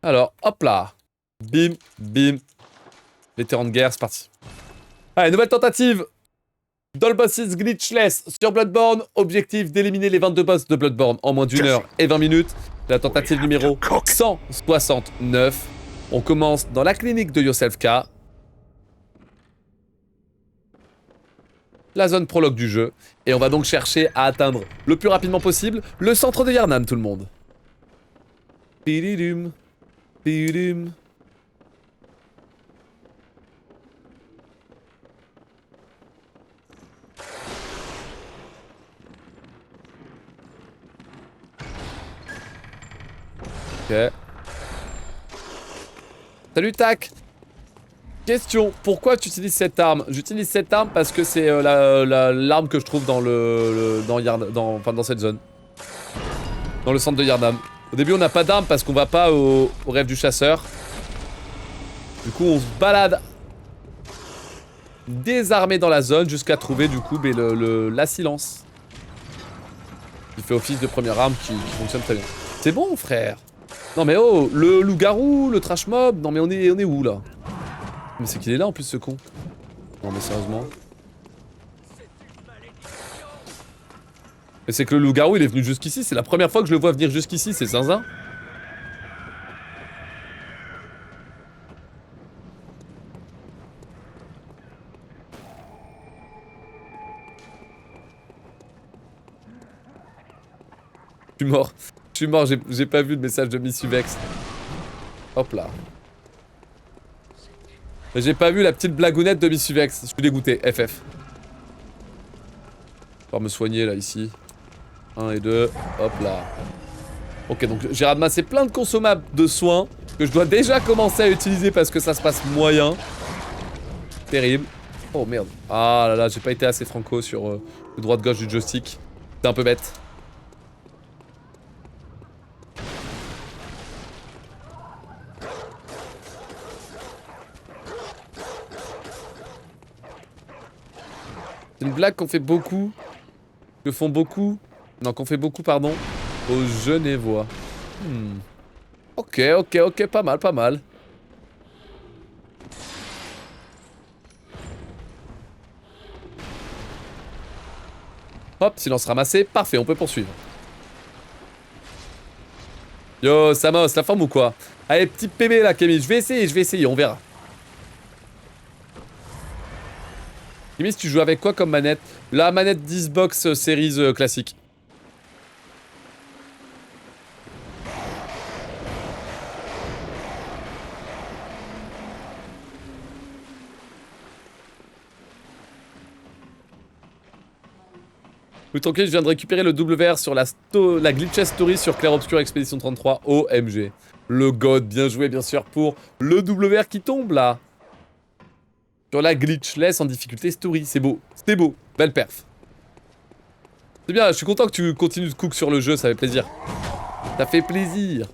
Alors, hop là. Bim, bim. Vétéran de guerre, c'est parti. Allez, nouvelle tentative. Doll Bosses Glitchless sur Bloodborne. Objectif d'éliminer les 22 boss de Bloodborne en moins d'1 heure et 20 minutes. La tentative numéro 169. On commence dans la clinique de Yourself K. La zone prologue du jeu. Et on va donc chercher à atteindre le plus rapidement possible le centre de Yharnam, tout le monde. Pididum. Pididum. Ok. Salut Tac. Question, pourquoi tu utilises cette arme? J'utilise cette arme parce que c'est l'arme que je trouve dans dans cette zone. Dans le centre de Yharnam. Au début on n'a pas d'arme parce qu'on va pas au rêve du chasseur. Du coup on se balade désarmé dans la zone jusqu'à trouver du coup la silence. Qui fait office de première arme qui fonctionne très bien. C'est bon frère. Non mais oh, le loup-garou, le trash mob, non mais on est où là? Mais c'est qu'il est là en plus ce con. Non mais sérieusement. Mais c'est que le loup-garou il est venu jusqu'ici, c'est la première fois que je le vois venir jusqu'ici, c'est zinzin. Je suis mort. Je suis mort, j'ai pas vu le message de Miss Uvex. Hop là. J'ai pas vu la petite blagounette de Miss Uvex, je suis dégoûté, FF. On va me soigner là, ici. 1 et 2, hop là. Ok, donc j'ai ramassé plein de consommables de soins que je dois déjà commencer à utiliser parce que ça se passe moyen. Terrible. Oh merde. Ah là là, j'ai pas été assez franco sur le droit-gauche du joystick. C'est un peu bête. C'est une blague qu'on fait beaucoup. Que font beaucoup. Non, qu'on fait beaucoup, pardon. Aux Genevois. Ok, ok, ok, pas mal, pas mal. Hop, silence ramassé. Parfait, on peut poursuivre. Yo, Samos, la forme ou quoi? Allez, petit PB là, Kémis. Je vais essayer, on verra. Kémis, tu joues avec quoi comme manette? La manette Xbox Series classique. Oui, tranquille, je viens de récupérer le WR sur la Glitchless Story sur Clair Obscur Expédition 33. OMG. Le God, bien joué, bien sûr, pour le WR qui tombe là. Sur la Glitchless en difficulté Story. C'est beau, c'est beau. Belle perf. C'est bien, je suis content que tu continues de cook sur le jeu, ça fait plaisir. Ça fait plaisir.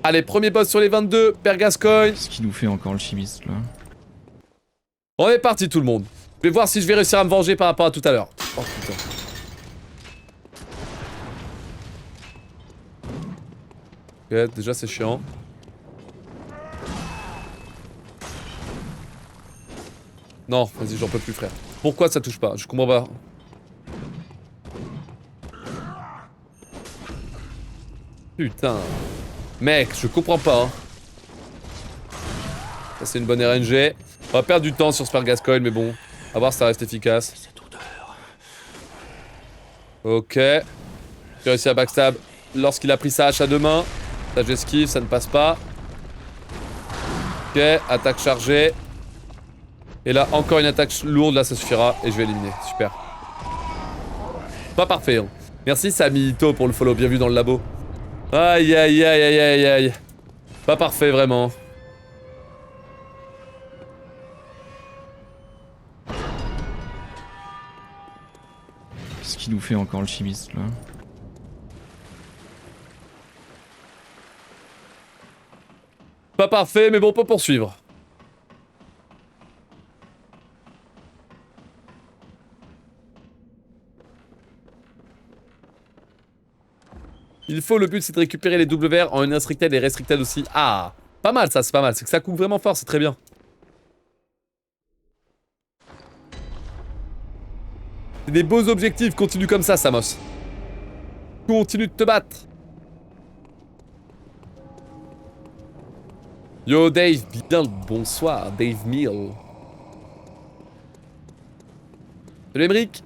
Allez, premier boss sur les 22, Père Gascoigne. Qu'est-ce qu'il nous fait encore le chimiste là? On est parti tout le monde. Je vais voir si je vais réussir à me venger par rapport à tout à l'heure. Oh putain. Ok, déjà c'est chiant. Non, vas-y, j'en peux plus frère. Pourquoi ça touche pas? Je comprends pas. Putain. Mec, je comprends pas. Hein. Ça c'est une bonne RNG. On va perdre du temps sur Spare Gascoigne, mais bon. À voir si ça reste efficace. Ok. J'ai réussi à backstab lorsqu'il a pris sa hache à deux mains. Ça j'esquive, ça ne passe pas. Ok, attaque chargée. Et là, encore une attaque lourde, là ça suffira. Et je vais éliminer, super. Pas parfait, hein. Merci Samito pour le follow, bien vu dans le labo. Aïe aïe aïe aïe aïe aïe. Pas parfait vraiment. Qu'est-ce qu'il nous fait encore le chimiste là? Pas parfait, mais bon, on peut poursuivre. Il faut, le but c'est de récupérer les doubles verts en une restricted et restricted aussi. Ah, pas mal ça, c'est pas mal. C'est que ça coupe vraiment fort, c'est très bien. C'est des beaux objectifs, continue comme ça, Samos. Continue de te battre. Yo Dave, bien le bonsoir, Dave Mill. Salut Emric.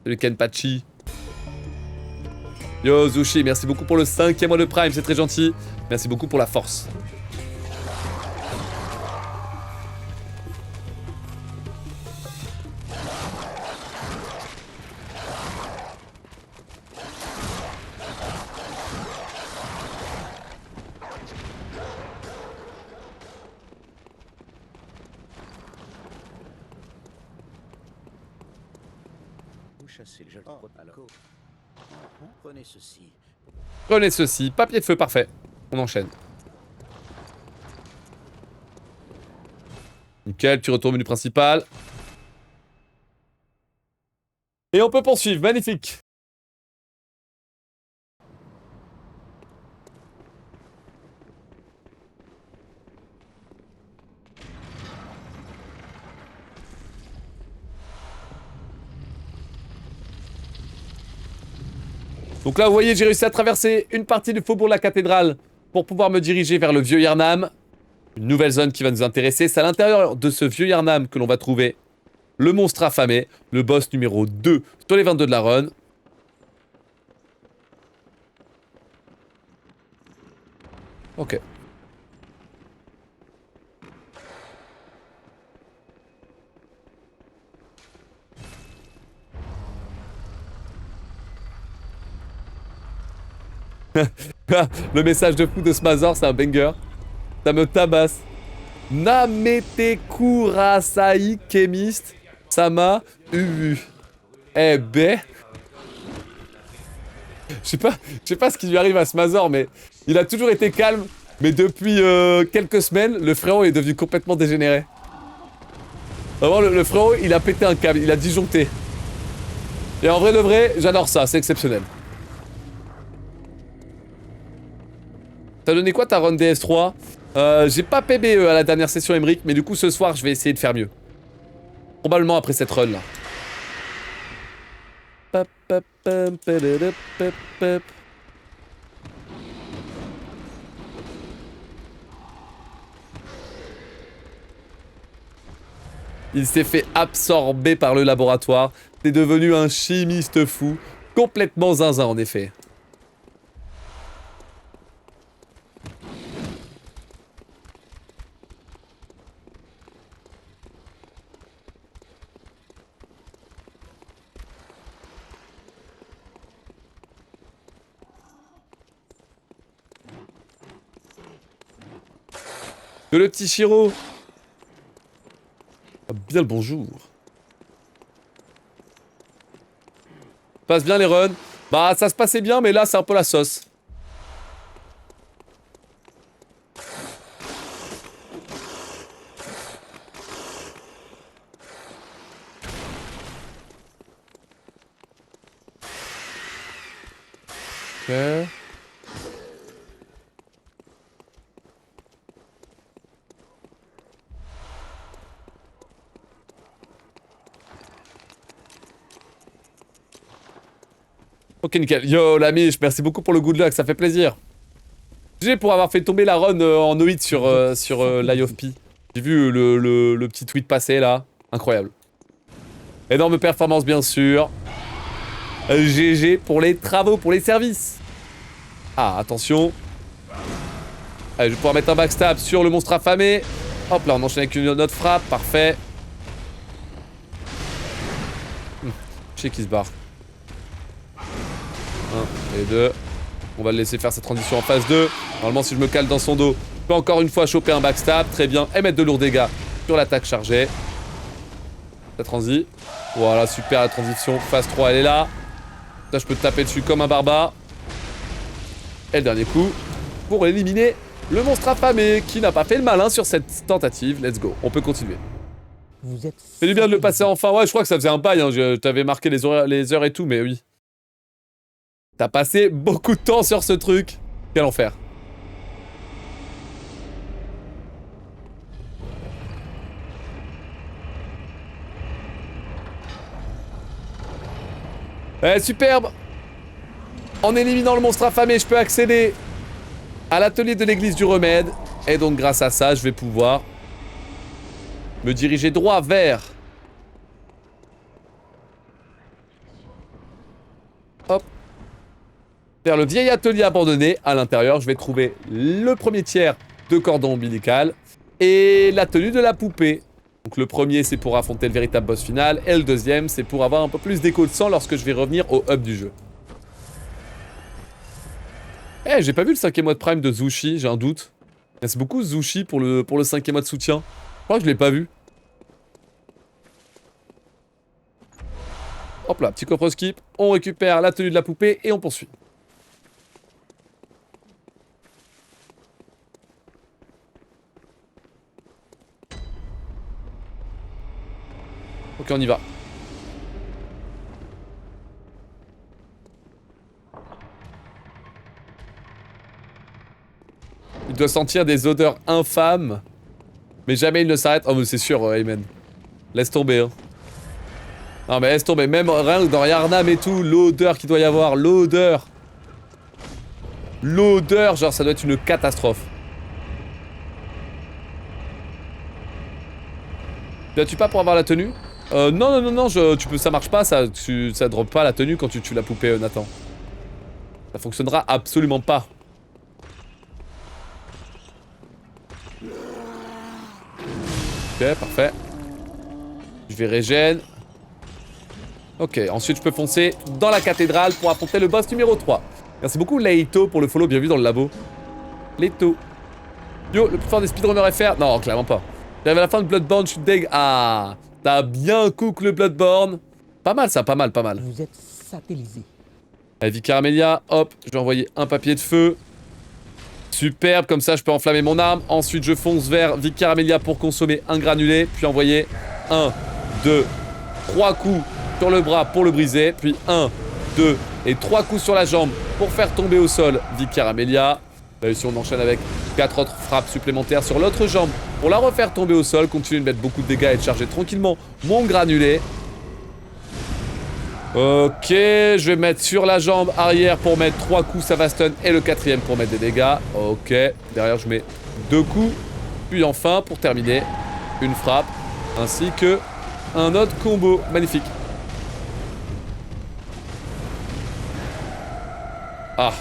Salut Kenpachi. Yo Zushi, merci beaucoup pour le 5e mois de Prime, c'est très gentil. Merci beaucoup pour la force. Prenez ceci. Prenez ceci, papier de feu, parfait. On enchaîne. Nickel, tu retournes au menu principal. Et on peut poursuivre, magnifique. Donc là, vous voyez, j'ai réussi à traverser une partie du faubourg de la cathédrale pour pouvoir me diriger vers le vieux Yharnam. Une nouvelle zone qui va nous intéresser. C'est à l'intérieur de ce vieux Yharnam que l'on va trouver le monstre affamé, le boss numéro 2 sur les 22 de la run. Ok. Le message de fou de Smazor, c'est un banger. Ça me tabasse. Namete Kurasai Chemist Sama Ubu. Eh ben. Je sais pas ce qui lui arrive à Smazor, mais il a toujours été calme. Mais depuis quelques semaines, le frérot est devenu complètement dégénéré. Vraiment, le frérot, il a pété un câble, il a disjoncté. Et en vrai de vrai, j'adore ça, c'est exceptionnel. T'as donné quoi ta run DS3? J'ai pas PBE à la dernière session Emric, mais du coup ce soir je vais essayer de faire mieux. Probablement après cette run là. Il s'est fait absorber par le laboratoire. C'est devenu un chimiste fou. Complètement zinzin en effet. Le petit Shiro. Ah, bien le bonjour. Passe bien les runs. Bah ça se passait bien mais là c'est un peu la sauce. Ok. Ok nickel. Yo la miche, merci beaucoup pour le good luck, ça fait plaisir. GG pour avoir fait tomber la run en OIT sur l'Eye of P. J'ai vu le petit tweet passer là. Incroyable. Énorme performance bien sûr. GG pour les travaux, pour les services. Ah attention. Allez, je vais pouvoir mettre un backstab sur le monstre affamé. Hop là, on enchaîne avec une autre frappe, parfait. Je sais qu'il se barre. 1 et 2. On va le laisser faire sa transition en phase 2. Normalement, si je me cale dans son dos, je peux encore une fois choper un backstab. Très bien. Et mettre de lourds dégâts sur l'attaque chargée. La transi. Voilà, super la transition. Phase 3, elle est là. Là, je peux te taper dessus comme un barbare. Et le dernier coup pour éliminer le monstre affamé qui n'a pas fait le malin sur cette tentative. Let's go. On peut continuer. Vous êtes... C'est du bien de le passer enfin. Ouais, je crois que ça faisait un bail. Hein. T'avais marqué les heures et tout, mais oui. T'as passé beaucoup de temps sur ce truc. Quel enfer. Superbe. En éliminant le monstre affamé, je peux accéder à l'atelier de l'église du remède. Et donc grâce à ça, je vais pouvoir me diriger droit vers... Hop. Vers le vieil atelier abandonné. À l'intérieur, je vais trouver le premier tiers de cordon ombilical et la tenue de la poupée. Donc le premier, c'est pour affronter le véritable boss final. Et le deuxième, c'est pour avoir un peu plus d'écho de sang lorsque je vais revenir au hub du jeu. Eh, j'ai pas vu le 5e mois de prime de Zushi, j'ai un doute. C'est beaucoup Zushi pour le 5e mois de soutien. Je crois que je l'ai pas vu. Hop là, petit coffre skip. On récupère la tenue de la poupée et on poursuit. Ok, on y va. Il doit sentir des odeurs infâmes. Mais jamais il ne s'arrête. Oh, mais c'est sûr, Amen. Laisse tomber, hein. Non, mais laisse tomber. Même rien que dans Yarnam et tout, l'odeur qu'il doit y avoir, l'odeur. L'odeur, genre, ça doit être une catastrophe. Viens-tu pas pour avoir la tenue? Non, ça marche pas, ça drop pas la tenue quand tu tues la poupée, Nathan. Ça fonctionnera absolument pas. Ok, parfait. Je vais régène. Ok, ensuite je peux foncer dans la cathédrale pour affronter le boss numéro 3. Merci beaucoup Leito pour le follow, bien vu dans le labo. Leito. Yo, le plus fort des speedrunners FR. Non, clairement pas. J'arrive à la fin de Bloodborne, je suis deg. Ah, t'as bien cook le Bloodborne. Pas mal ça, pas mal. Vous êtes satellisé. Allez, Vicar Amelia, hop, je vais envoyer un papier de feu. Superbe, comme ça je peux enflammer mon arme. Ensuite je fonce vers Vicar Amelia pour consommer un granulé. Puis envoyer 1, 2, 3 coups sur le bras pour le briser. Puis 1, 2 et 3 coups sur la jambe pour faire tomber au sol Vicar Amelia. Là ici on enchaîne avec 4 autres frappes supplémentaires sur l'autre jambe pour la refaire tomber au sol. Continue de mettre beaucoup de dégâts et de charger tranquillement mon granulé. Ok, je vais mettre sur la jambe arrière pour mettre 3 coups, ça va stun, et le 4e pour mettre des dégâts. Ok, derrière je mets 2 coups, puis enfin, pour terminer, une frappe, ainsi que un autre combo. Magnifique. Ah,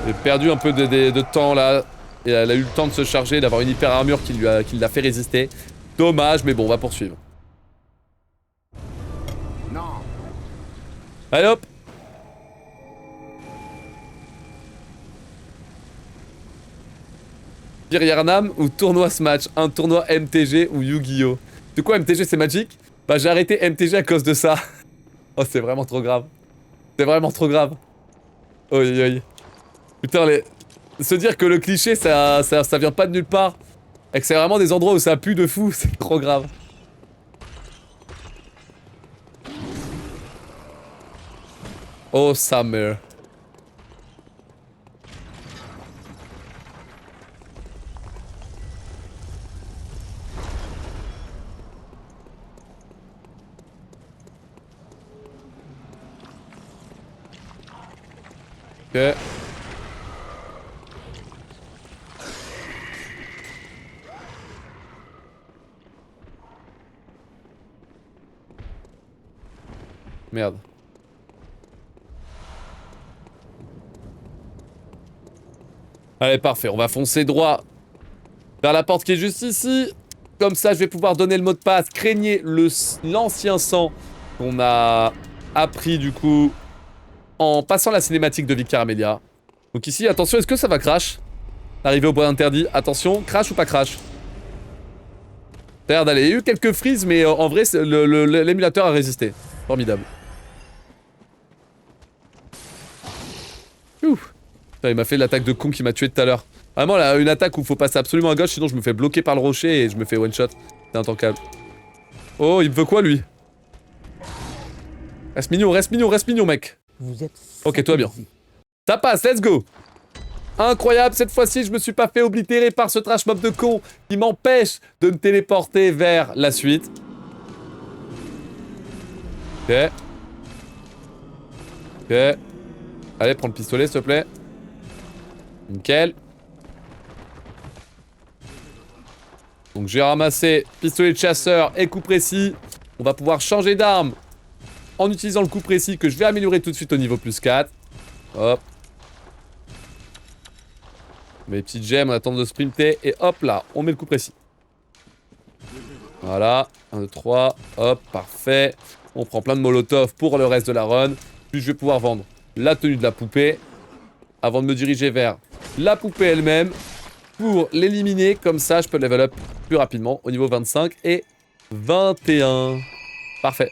j'ai perdu un peu de temps là. Et elle a eu le temps de se charger, d'avoir une hyper armure qui l'a fait résister. Dommage, mais bon, on va poursuivre. Allez hop. Pire Yarnam ou tournoi Smash. Un tournoi MTG ou Yu-Gi-Oh. De quoi MTG c'est Magic? Bah j'ai arrêté MTG à cause de ça. Oh c'est vraiment trop grave. C'est vraiment trop grave. Oi oi. Putain se dire que le cliché ça vient pas de nulle part. Et que c'est vraiment des endroits où ça pue de fou, c'est trop grave. Oh, Summer. Ok. Merde. Allez, parfait. On va foncer droit vers la porte qui est juste ici. Comme ça, je vais pouvoir donner le mot de passe. Craignez l'ancien sang qu'on a appris, du coup, en passant la cinématique de Vicar Amelia. Donc ici, attention, est-ce que ça va crash? Arrivé au bois interdit. Attention, crash ou pas crash? Ça a l'air d'aller. Il y a eu quelques frises, mais en vrai, l'émulateur a résisté. Formidable. Ouf. Il m'a fait l'attaque de con qui m'a tué tout à l'heure. Vraiment, là, une attaque où faut passer absolument à gauche, sinon je me fais bloquer par le rocher et je me fais one shot. C'est intankable. Oh, il me veut quoi, lui? Reste mignon, mec. Vous êtes Ok, tout va bien. satellisé. Ça passe, let's go. Incroyable, cette fois-ci, je me suis pas fait oblitérer par ce trash mob de con qui m'empêche de me téléporter vers la suite. Ok. Ok. Allez, prends le pistolet, s'il te plaît. Nickel. Donc j'ai ramassé pistolet de chasseur et coup précis. On va pouvoir changer d'arme en utilisant le coup précis que je vais améliorer tout de suite au niveau plus 4. Hop. Mes petites gemmes, on attend de sprinter. Et hop là, on met le coup précis. Voilà. 1, 2, 3. Hop, parfait. On prend plein de molotov pour le reste de la run. Puis je vais pouvoir vendre la tenue de la poupée. Avant de me diriger vers la poupée elle-même. Pour l'éliminer. Comme ça, je peux level up plus rapidement au niveau 25 et 21. Parfait.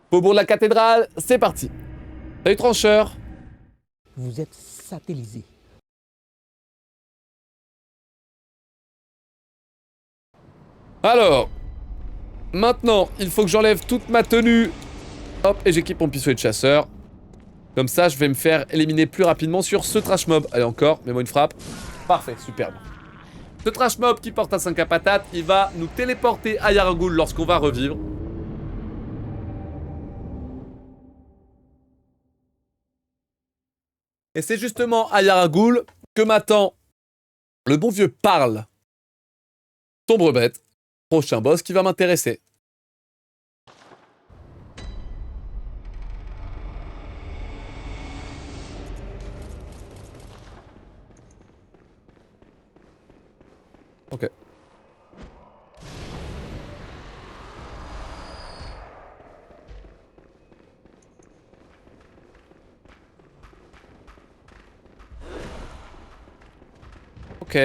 Faubourg de la cathédrale, c'est parti. Salut trancheur. Vous êtes satellisé. Alors, maintenant, il faut que j'enlève toute ma tenue. Hop, et j'équipe mon pistolet de chasseur. Comme ça, je vais me faire éliminer plus rapidement sur ce trash mob. Allez, encore, mets-moi une frappe. Parfait, superbe. Ce trash mob qui porte un 5 à patate, il va nous téléporter à Yargul lorsqu'on va revivre. Et c'est justement à Yargul que m'attend le bon vieux Parle. Sombre bête. Prochain boss qui va m'intéresser. Ok. Ok.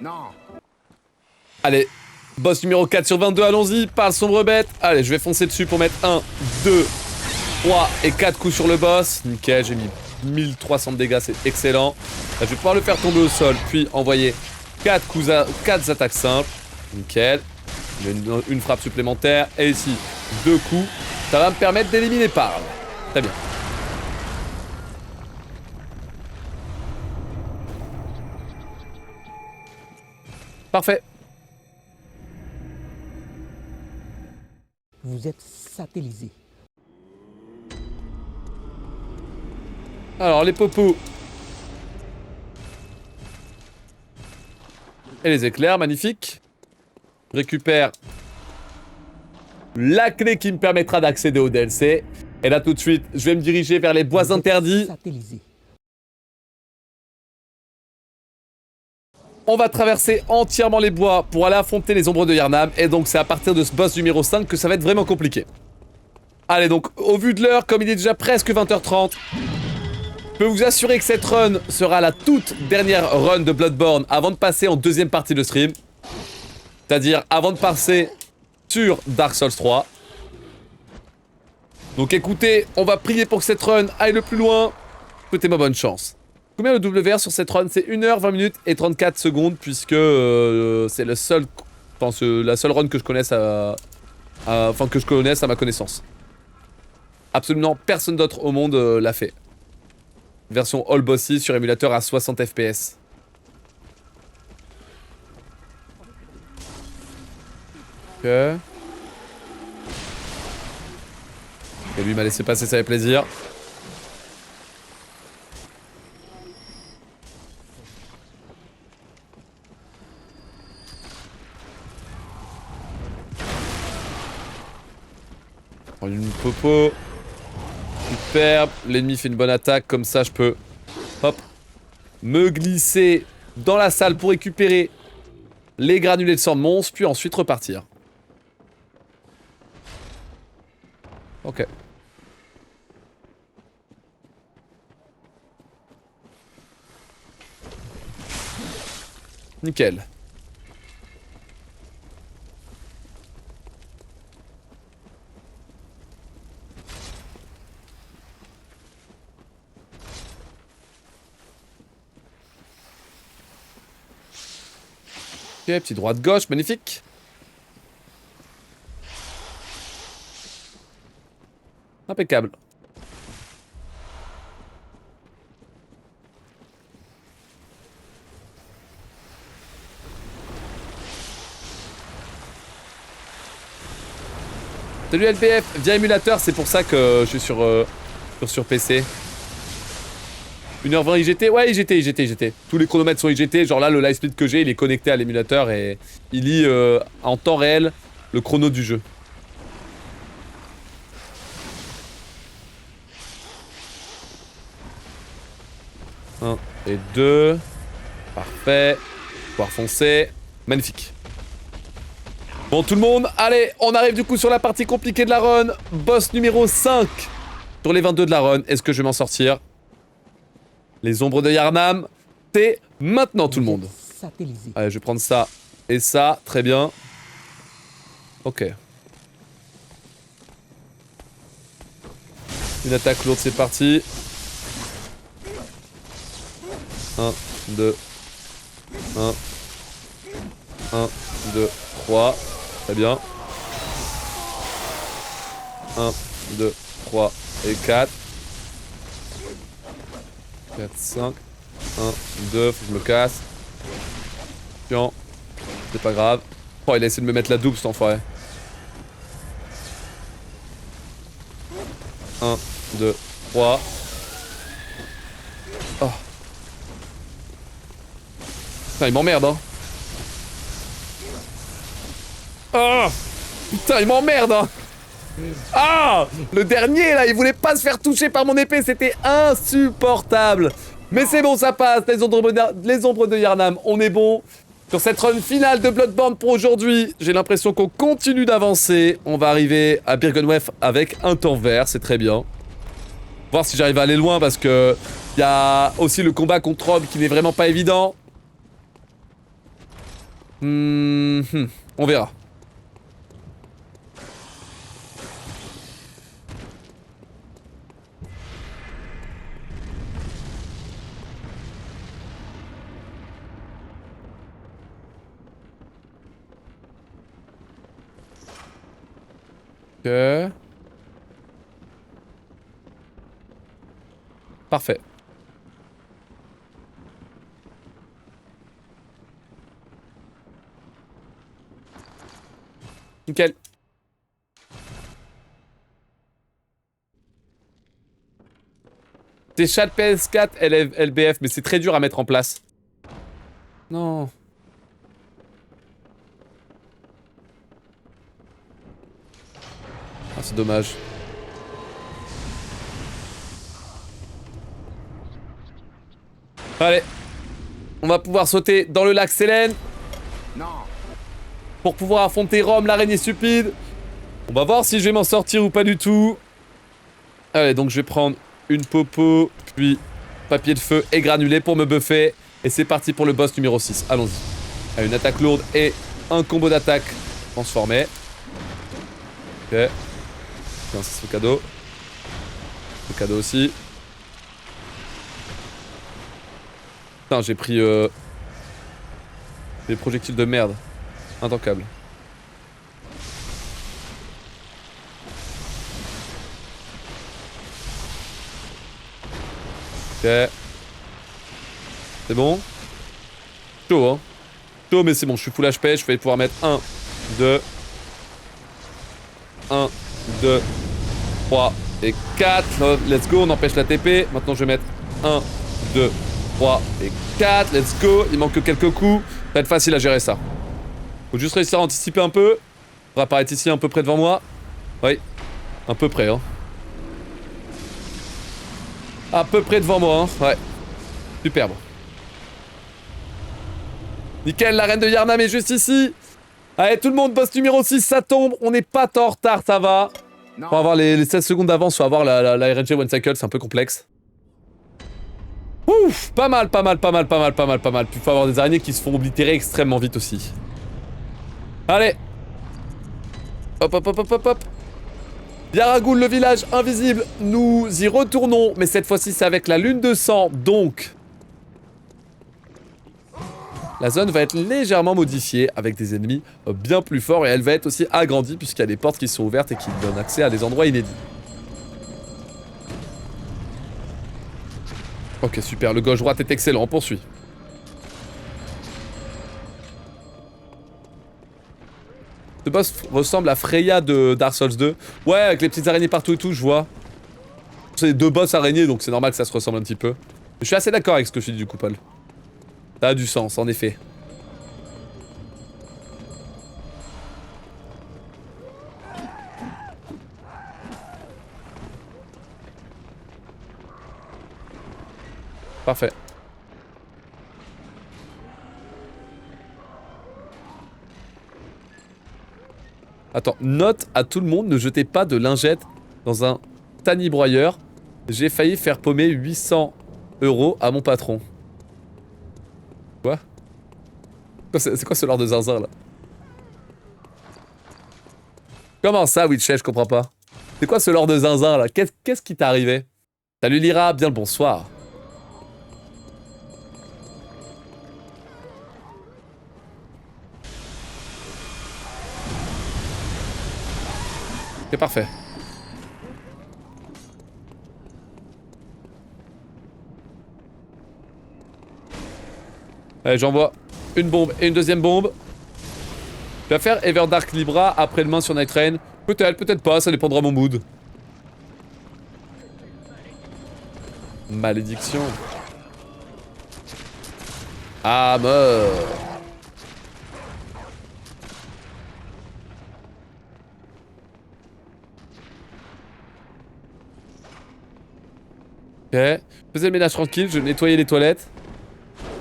Non. Allez, boss numéro 4 sur 22, allons-y, parle sombre bête. Allez, je vais foncer dessus pour mettre 1, 2, 3 et 4 coups sur le boss. Nickel, j'ai mis 1300 de dégâts, c'est excellent. Là, je vais pouvoir le faire tomber au sol, puis envoyer 4 attaques simples. Nickel. J'ai une frappe supplémentaire, et ici, 2 coups. Ça va me permettre d'éliminer Parle. Très bien. Parfait. Vous êtes satellisé. Alors, les popos. Et les éclairs, magnifique. Je récupère la clé qui me permettra d'accéder au DLC. Et là, tout de suite, je vais me diriger vers les bois Vous êtes interdits. satellisé. On va traverser entièrement les bois pour aller affronter les ombres de Yharnam. Et donc, c'est à partir de ce boss numéro 5 que ça va être vraiment compliqué. Allez, donc, au vu de l'heure, comme il est déjà presque 20h30, je peux vous assurer que cette run sera la toute dernière run de Bloodborne avant de passer en deuxième partie de stream. C'est-à-dire avant de passer sur Dark Souls 3. Donc écoutez, on va prier pour que cette run aille le plus loin. Souhaitez-moi bonne chance. Combien le WR sur cette run? C'est 1h, 20 minutes et 34 secondes, puisque c'est le seul, la seule run que je connaisse à ma connaissance. Absolument personne d'autre au monde l'a fait. Version All Bossy sur émulateur à 60 FPS. Ok. Et lui m'a laissé passer, ça fait plaisir. Une popo. Superbe. L'ennemi fait une bonne attaque, comme ça je peux, hop, me glisser dans la salle pour récupérer les granulés de sang de monstre, puis ensuite repartir. Ok. Nickel. petit droite-gauche, magnifique. Impeccable. Salut LPF, via émulateur, c'est pour ça que je suis sur PC. 1h20 IGT, ouais IGT. Tous les chronomètres sont IGT, genre là le live split que j'ai il est connecté à l'émulateur et il lit en temps réel le chrono du jeu. Un et 2. Parfait. Pouvoir foncer. Magnifique. Bon tout le monde, allez, on arrive du coup sur la partie compliquée de la run. Boss numéro 5 sur les 22 de la run. Est-ce que je vais m'en sortir? Les ombres de Yharnam, c'est maintenant tout le monde. Satellisé. Allez, je vais prendre ça et ça, très bien. Ok. Une attaque lourde, c'est parti. 1, 2. 1. 1, 2, 3. Très bien. 1, 2, 3 et 4. 4, 5. 1, 2, faut que je me casse. Tiens. C'est pas grave. Oh, il a essayé de me mettre la double, cet enfoiré. 1, 2, 3. Oh. Putain, il m'emmerde, hein. Oh. Putain, il m'emmerde, hein. Ah! Le dernier, là, il voulait pas se faire toucher par mon épée, c'était insupportable. Mais c'est bon, ça passe, les ombres de Yharnam, on est bon. Sur cette run finale de Bloodborne pour aujourd'hui, j'ai l'impression qu'on continue d'avancer. On va arriver à Byrgenwerth avec un temps vert, c'est très bien. Voir si j'arrive à aller loin parce que il y a aussi le combat contre Rob qui n'est vraiment pas évident. On verra. Ok. Parfait. Nickel. C'est chat PS4, LBF, mais c'est très dur à mettre en place. Non. Ah, c'est dommage. Allez. On va pouvoir sauter dans le lac Sélène. Non. Pour pouvoir affronter Rome, l'araignée stupide. On va voir si je vais m'en sortir ou pas du tout. Allez, donc je vais prendre une popo, puis papier de feu et granulé pour me buffer. Et c'est parti pour le boss numéro 6. Allons-y. Allez, une attaque lourde et un combo d'attaque transformé. Ok. Tiens, ça c'est le cadeau. Le cadeau aussi. Putain, j'ai pris des projectiles de merde. Intankable. Ok. C'est bon. Chaud, hein. Chaud, mais c'est bon, je suis full HP, je vais pouvoir mettre 1, 2. 1, 2, 3 et 4. Let's go, on empêche la TP. Maintenant, je vais mettre 1, 2, 3 et 4. Let's go. Il manque que quelques coups. Ça va être facile à gérer ça. Faut juste réussir à anticiper un peu. On va apparaître ici un peu près devant moi. Oui. Un peu près, hein. À peu près devant moi, hein. Ouais. Superbe. Nickel, la reine de Yharnam est juste ici. Allez, tout le monde, boss numéro 6, ça tombe. On n'est pas tant en retard, ça va. Faut avoir les 16 secondes d'avance, faut avoir la RNG one cycle, c'est un peu complexe. Ouf, pas mal. Puis il faut avoir des araignées qui se font oblitérer extrêmement vite aussi. Allez. Hop. Yaragul, le village invisible, nous y retournons, mais cette fois-ci c'est avec la lune de sang, donc... la zone va être légèrement modifiée avec des ennemis bien plus forts et elle va être aussi agrandie puisqu'il y a des portes qui sont ouvertes et qui donnent accès à des endroits inédits. Ok, super, le gauche-droite est excellent, on poursuit. Ce boss ressemble à Freya de Dark Souls 2. Ouais, avec les petites araignées partout et tout, je vois. C'est 2 boss araignées, donc c'est normal que ça se ressemble un petit peu. Je suis assez d'accord avec ce que je dis du coup, Paul. Ça a du sens, en effet. Parfait. Attends, note à tout le monde, ne jetez pas de lingettes dans un tani broyeur. J'ai failli faire paumer 800 € à mon patron. Quoi? C'est quoi ce lord de zinzin là? Comment ça, Witcher, je comprends pas. C'est quoi ce lord de zinzin là? Qu'est-ce qui t'est arrivé? Salut Lyra, bien le bonsoir. C'est parfait. Allez, j'envoie une bombe et une deuxième bombe. Je vais faire Everdark Libra après-demain sur Night Rain. Peut-être, peut-être pas, ça dépendra de mon mood. Malédiction. Ah, mort. Ok. Je faisais le ménage tranquille, je nettoyais les toilettes.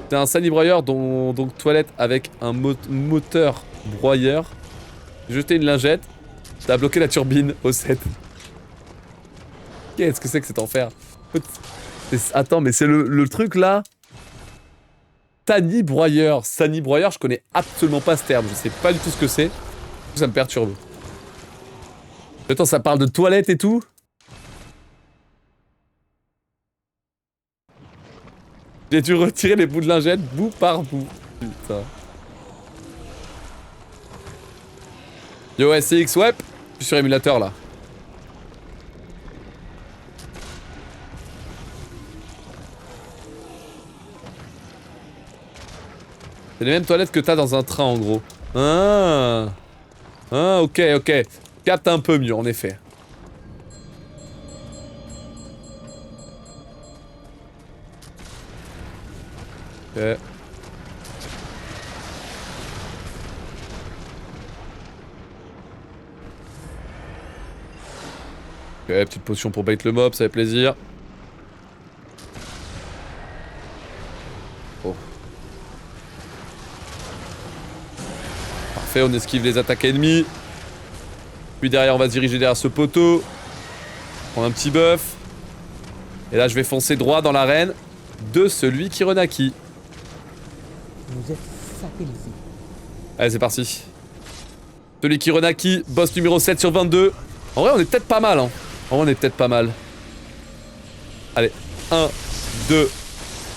C'est un sani broyeur, donc toilette avec un moteur broyeur. J'ai jeté une lingette. Ça a bloqué la turbine au 7. Qu'est-ce que c'est que cet enfer? Attends, mais c'est le truc là. Sani broyeur. Sani broyeur, je connais absolument pas ce terme. Je sais pas du tout ce que c'est. Ça me perturbe. Attends, ça parle de toilette et tout? J'ai dû retirer les bouts de lingette bout par bout. Putain. Yo SX, ouais. Je suis sur émulateur là. C'est les mêmes toilettes que t'as dans un train en gros. Ah. Ah, ok, ok. Capte un peu mieux en effet. Ok. Ok, petite potion pour bait le mob, ça fait plaisir. Oh. Parfait, on esquive les attaques ennemies. Puis derrière, on va se diriger derrière ce poteau. Prendre un petit buff. Et là, je vais foncer droit dans l'arène de celui qui renaquit. Vous êtes satellisé. Allez, c'est parti. Celui qui renaquit, boss numéro 7 sur 22. En vrai, on est peut-être pas mal, hein. En vrai, on est peut-être pas mal. Allez, 1, 2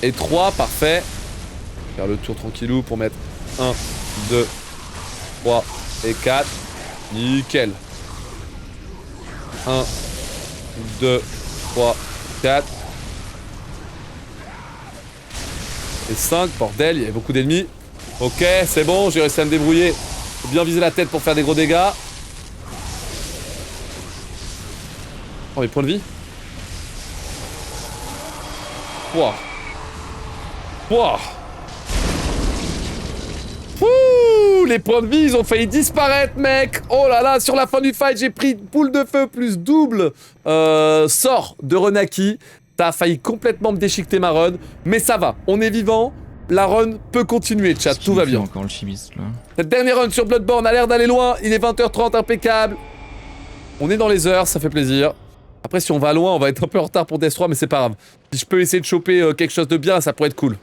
et 3, parfait. Faire le tour tranquillou pour mettre 1, 2, 3 et 4. Nickel. 1, 2, 3, 4. Et 5, bordel, il y avait beaucoup d'ennemis. Ok, c'est bon, j'ai réussi à me débrouiller. Faut bien viser la tête pour faire des gros dégâts. Oh, mes points de vie. Wouah. Wouah. Ouh, les points de vie, ils ont failli disparaître, mec. Oh là là, sur la fin du fight, j'ai pris boule de feu plus double sort de Renaki. Ça a failli complètement me déchiqueter ma run. Mais ça va, on est vivant. La run peut continuer, chat, tout va bien. Encore le chimiste, là. Cette dernière run sur Bloodborne a l'air d'aller loin. Il est 20h30, impeccable. On est dans les heures, ça fait plaisir. Après, si on va loin, on va être un peu en retard pour Death 3, mais c'est pas grave. Si je peux essayer de choper quelque chose de bien, ça pourrait être cool.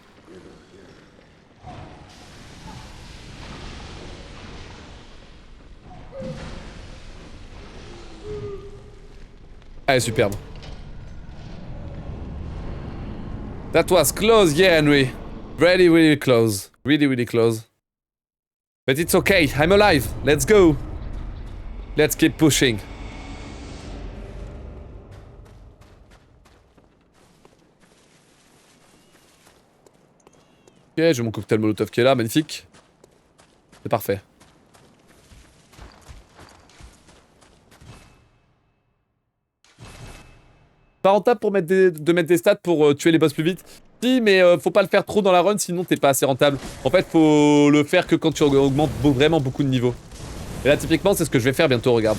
Allez, superbe. That was close, yeah, Henry. Really, really close. Really, really close. But it's okay, I'm alive. Let's go. Let's keep pushing. Ok, j'ai mon cocktail molotov qui est là, magnifique. C'est parfait. Pas rentable pour de mettre des stats pour tuer les boss plus vite. Si, mais faut pas le faire trop dans la run, sinon t'es pas assez rentable. En fait, faut le faire que quand tu augmentes vraiment beaucoup de niveaux. Et là, typiquement, c'est ce que je vais faire bientôt, regarde.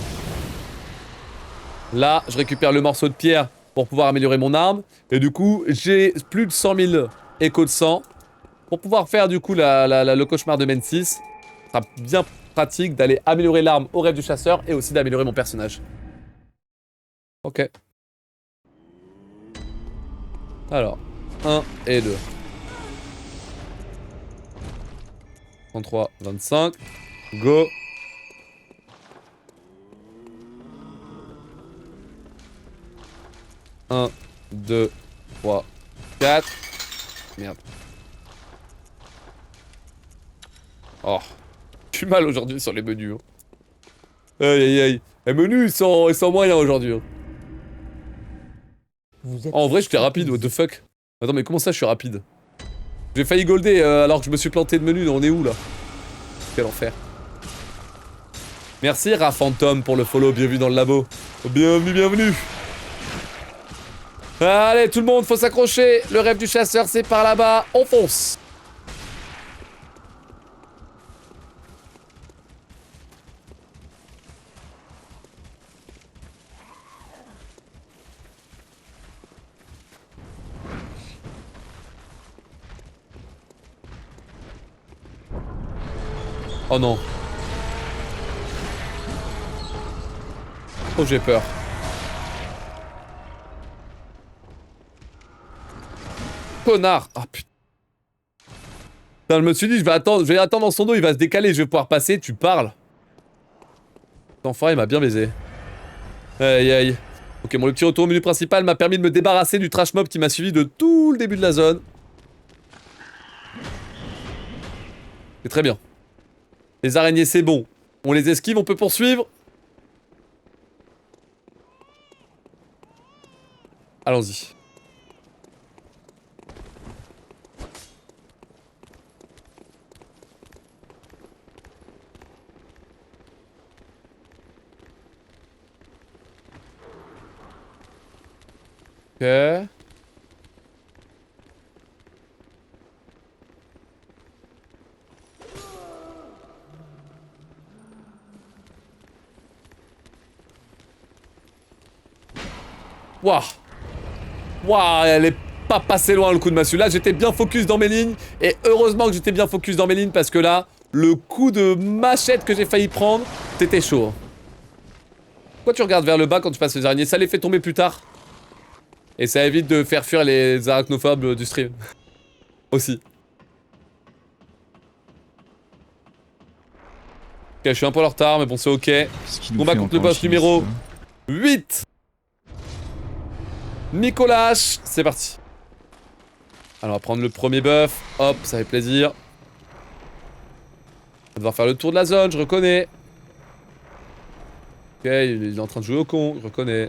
Là, je récupère le morceau de pierre pour pouvoir améliorer mon arme. Et du coup, j'ai plus de 100 000 échos de sang. Pour pouvoir faire du coup le cauchemar de Mensis. Ce sera bien pratique d'aller améliorer l'arme au rêve du chasseur et aussi d'améliorer mon personnage. Ok. Alors, 1 et 2. 33, 25. Go. Un, 2, 3, 4. Merde. Oh. Je suis mal aujourd'hui sur les menus. Hein. Aïe aïe aïe. Les menus ils sont moyens aujourd'hui. Hein. En vrai, j'étais rapide, what the fuck. Attends, mais comment ça, je suis rapide? J'ai failli golder alors que je me suis planté de menu. On est où là? Quel enfer. Merci Raphantom pour le follow. Bienvenue dans le labo. Bienvenue, bienvenue. Allez, tout le monde, faut s'accrocher. Le rêve du chasseur, c'est par là-bas. On fonce. Oh non. Oh, j'ai peur. Connard. Ah putain. Putain, je me suis dit, je vais attendre dans son dos, il va se décaler, je vais pouvoir passer, tu parles. Cet enfoiré, il m'a bien baisé. Aïe aïe. Ok, bon, le petit retour au menu principal m'a permis de me débarrasser du trash mob qui m'a suivi de tout le début de la zone. C'est très bien. Les araignées, c'est bon. On les esquive, on peut poursuivre. Allons-y. Ok. Waouh. Waouh, elle est pas passée loin le coup de massue. Là, j'étais bien focus dans mes lignes. Et heureusement que j'étais bien focus dans mes lignes parce que là, le coup de machette que j'ai failli prendre, c'était chaud. Pourquoi tu regardes vers le bas quand tu passes les araignées? Ça les fait tomber plus tard. Et ça évite de faire fuir les arachnophobes du stream. Aussi. Ok, je suis un peu en retard, mais bon, c'est ok. Combat contre le boss numéro 8. Nicolas, c'est parti. Alors, on va prendre le premier buff. Hop, ça fait plaisir. On va devoir faire le tour de la zone, je reconnais. Ok, il est en train de jouer au con, je reconnais.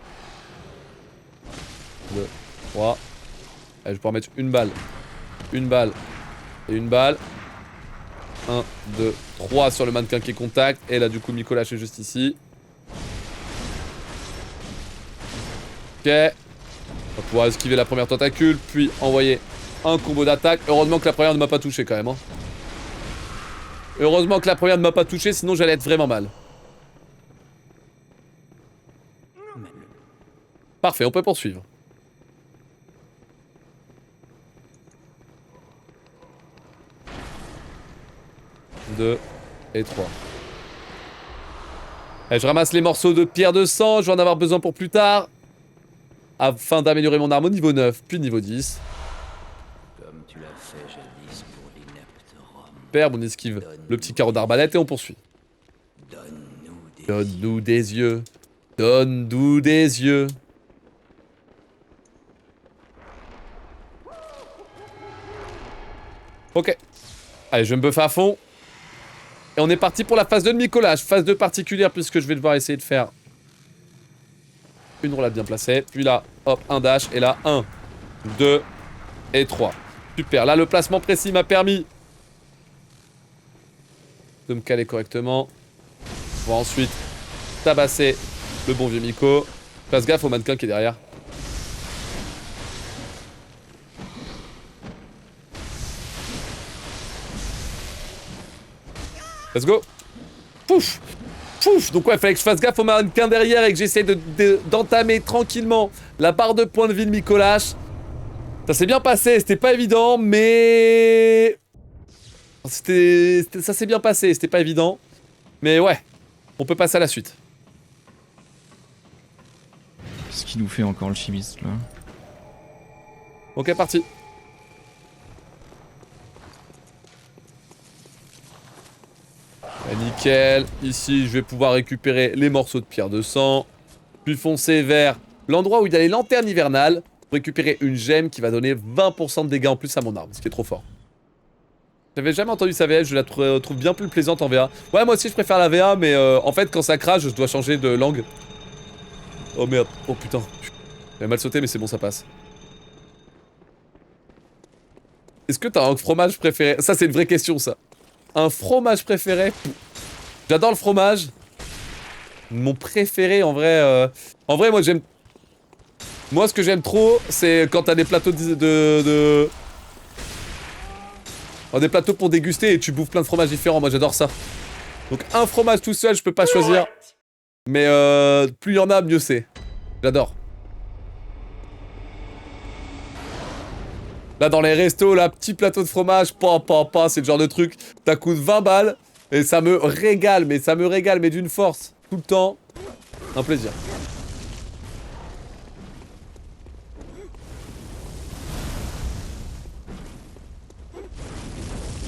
2, 3. Allez, je vais pouvoir mettre une balle. Une balle. Et une balle. 1, 2, 3 sur le mannequin qui est contact. Et là, du coup, Nicolas est juste ici. Ok. On va pouvoir esquiver la première tentacule, puis envoyer un combo d'attaque. Heureusement que la première ne m'a pas touché quand même. Hein. Heureusement que la première ne m'a pas touché, sinon j'allais être vraiment mal. Parfait, on peut poursuivre. Deux et 3. Allez, je ramasse les morceaux de pierre de sang, je vais en avoir besoin pour plus tard. Afin d'améliorer mon arme au niveau 9, puis niveau 10. Comme tu l'as fait jadis pour l'inepte Rome. Superbe, on esquive le petit carreau d'arbalète et on poursuit. Donne-nous des yeux. Donne-nous des yeux. Ok. Allez, je me buff à fond. Et on est parti pour la phase 2 de Mikolaj. Phase 2 particulière puisque je vais devoir essayer de faire une roulade bien placée. Puis là, hop, un dash. Et là, 1, 2 et 3. Super. Là, le placement précis m'a permis de me caler correctement. Pour ensuite tabasser le bon vieux Miko. Fasse gaffe au mannequin qui est derrière. Let's go. Pouf. Pouf. Donc ouais, fallait que je fasse gaffe au mannequin derrière et que j'essaie d'entamer tranquillement la barre de points de vie de Mikolaj. Ça s'est bien passé, c'était pas évident, mais... ça s'est bien passé, c'était pas évident. Mais ouais, on peut passer à la suite. Qu'est-ce qu'il nous fait encore le chimiste là? Ok, parti. Et nickel. Ici, je vais pouvoir récupérer les morceaux de pierre de sang. Puis foncer vers l'endroit où il y a les lanternes hivernales. Pour récupérer une gemme qui va donner 20% de dégâts en plus à mon arme, ce qui est trop fort. J'avais jamais entendu sa VF, je la trouve bien plus plaisante en VA. Ouais, moi aussi je préfère la VA, mais en fait quand ça crache, je dois changer de langue. Oh merde, oh putain. J'avais mal sauté, mais c'est bon, ça passe. Est-ce que t'as un fromage préféré? Ça, c'est une vraie question, ça. Un fromage préféré? J'adore le fromage. Mon préféré, en vrai... En vrai, moi, j'aime... Moi, ce que j'aime trop, c'est quand t'as des plateaux des plateaux pour déguster et tu bouffes plein de fromages différents. Moi, j'adore ça. Donc, un fromage tout seul, je peux pas choisir. Mais plus il y en a, mieux c'est. J'adore. Là, dans les restos, là, petit plateau de fromage, c'est le genre de truc. Ça coûte 20 balles et ça me régale, mais d'une force. Tout le temps. Un plaisir.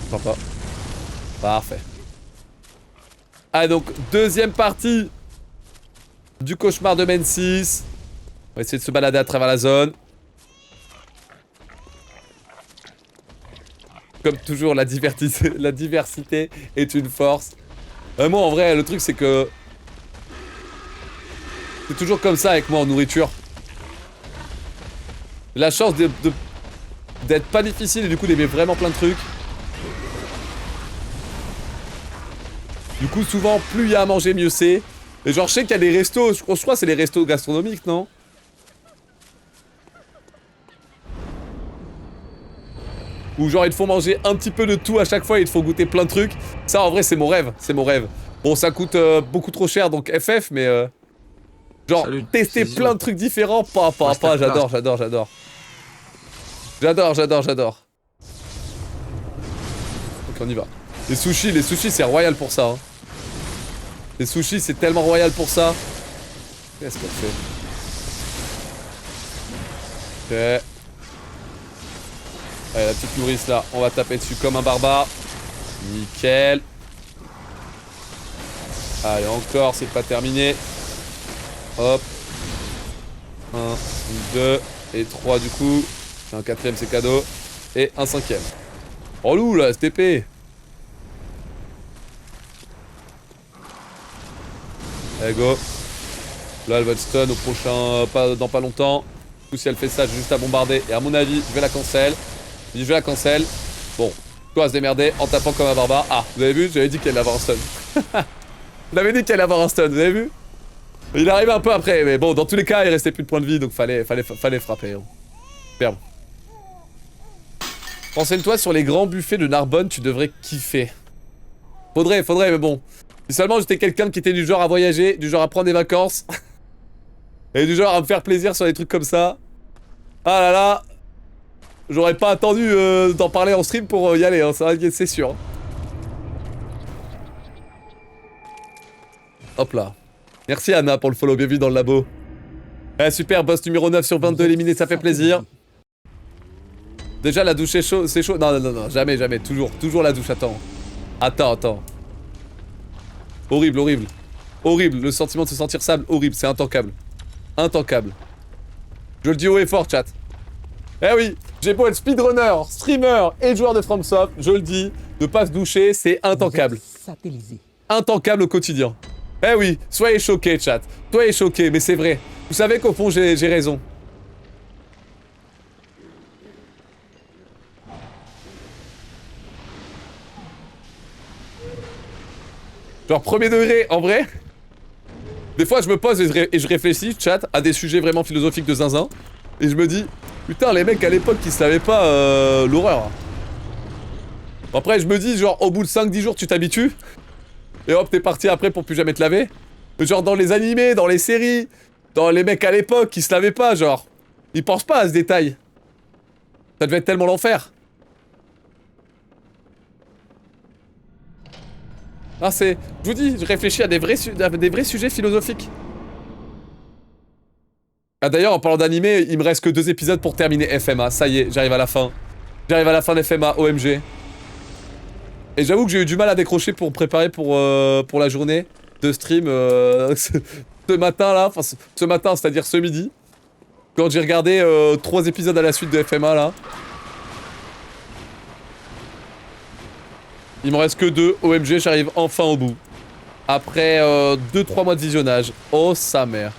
Sympa. Parfait. Ah, donc, deuxième partie du cauchemar de Main 6. On va essayer de se balader à travers la zone. Comme toujours, la diversité est une force. Moi, en vrai, le truc, c'est que... C'est toujours comme ça avec moi en nourriture. La chance d'être pas difficile et du coup d'aimer vraiment plein de trucs. Du coup, souvent, plus il y a à manger, mieux c'est. Et genre, je sais qu'il y a des restos, je crois que c'est les restos gastronomiques, non? Où genre, ils te font manger un petit peu de tout à chaque fois, ils te font goûter plein de trucs. Ça, en vrai, c'est mon rêve, c'est mon rêve. Bon, ça coûte beaucoup trop cher, donc FF, mais... genre, salut, tester plein de trucs différents, j'adore. J'adore. Ok, on y va. Les sushis, c'est royal pour ça, hein. Les sushis, c'est tellement royal pour ça. Qu'est-ce qu'on fait? Ok. Allez, la petite nourrice là, on va taper dessus comme un barbare. Nickel. Allez, encore, c'est pas terminé. Hop. 1, 2 et 3 du coup. Un quatrième, c'est cadeau. Et un cinquième. Oh loup là, cette épée. Allez, go. Là, elle va être stun au prochain... dans pas longtemps. Du coup, si elle fait ça, j'ai juste à bombarder. Et à mon avis, je vais la cancel. Je vais la cancel. Bon, toi à se démerder en tapant comme un barbare. Ah, vous avez vu? J'avais dit qu'elle allait avoir un stun. On avait dit qu'elle allait avoir un stun, vous avez vu? Il arrive un peu après, mais bon, dans tous les cas, il restait plus de points de vie, donc fallait frapper. Hein. Superbe. Renseigne-toi sur les grands buffets de Narbonne, tu devrais kiffer. Faudrait, mais bon. Si seulement j'étais quelqu'un qui était du genre à voyager, du genre à prendre des vacances. Et du genre à me faire plaisir sur des trucs comme ça. Ah là là. J'aurais pas attendu d'en parler en stream pour y aller, hein, c'est sûr. Hop là. Merci Anna pour le follow, bienvenue dans le labo. Eh super, boss numéro 9 sur 22 éliminé, ça fait plaisir. Déjà la douche c'est chaud, Non, jamais, toujours la douche, Attends. Horrible, le sentiment de se sentir sale, horrible, c'est intankable. Je le dis haut et fort, chat. Eh oui, j'ai beau être speedrunner, streamer et joueur de FromSoft, je le dis, Ne pas se doucher, c'est intankable. Vous êtes satellisé. Intankable au quotidien. Eh oui, soyez choqués, chat. Soyez choqués, mais c'est vrai. Vous savez qu'au fond, j'ai raison. Genre, premier degré, en vrai. Des fois, je me pose et je réfléchis, chat, à des sujets vraiment philosophiques de zinzin. Et je me dis, putain, les mecs à l'époque qui savaient pas l'horreur. Après, je me dis, genre, au bout de 5-10 jours, tu t'habitues. Et hop, t'es parti après pour plus jamais te laver. Genre, dans les animés, dans les séries, dans les mecs à l'époque qui se lavaient pas, genre. Ils pensent pas à ce détail. Ça devait être tellement l'enfer. Ah, c'est... Je vous dis, je réfléchis à des vrais sujets philosophiques. Ah, d'ailleurs, en parlant d'animé, il me reste que 2 épisodes pour terminer FMA. Ça y est, j'arrive à la fin. J'arrive à la fin d'FMA, OMG. Et j'avoue que j'ai eu du mal à décrocher pour préparer pour la journée de stream ce matin là, enfin ce matin, c'est-à-dire ce midi. Quand j'ai regardé 3 épisodes à la suite de FMA là. Il me reste que 2, OMG, j'arrive enfin au bout. Après 2-3 mois de visionnage. Oh sa mère.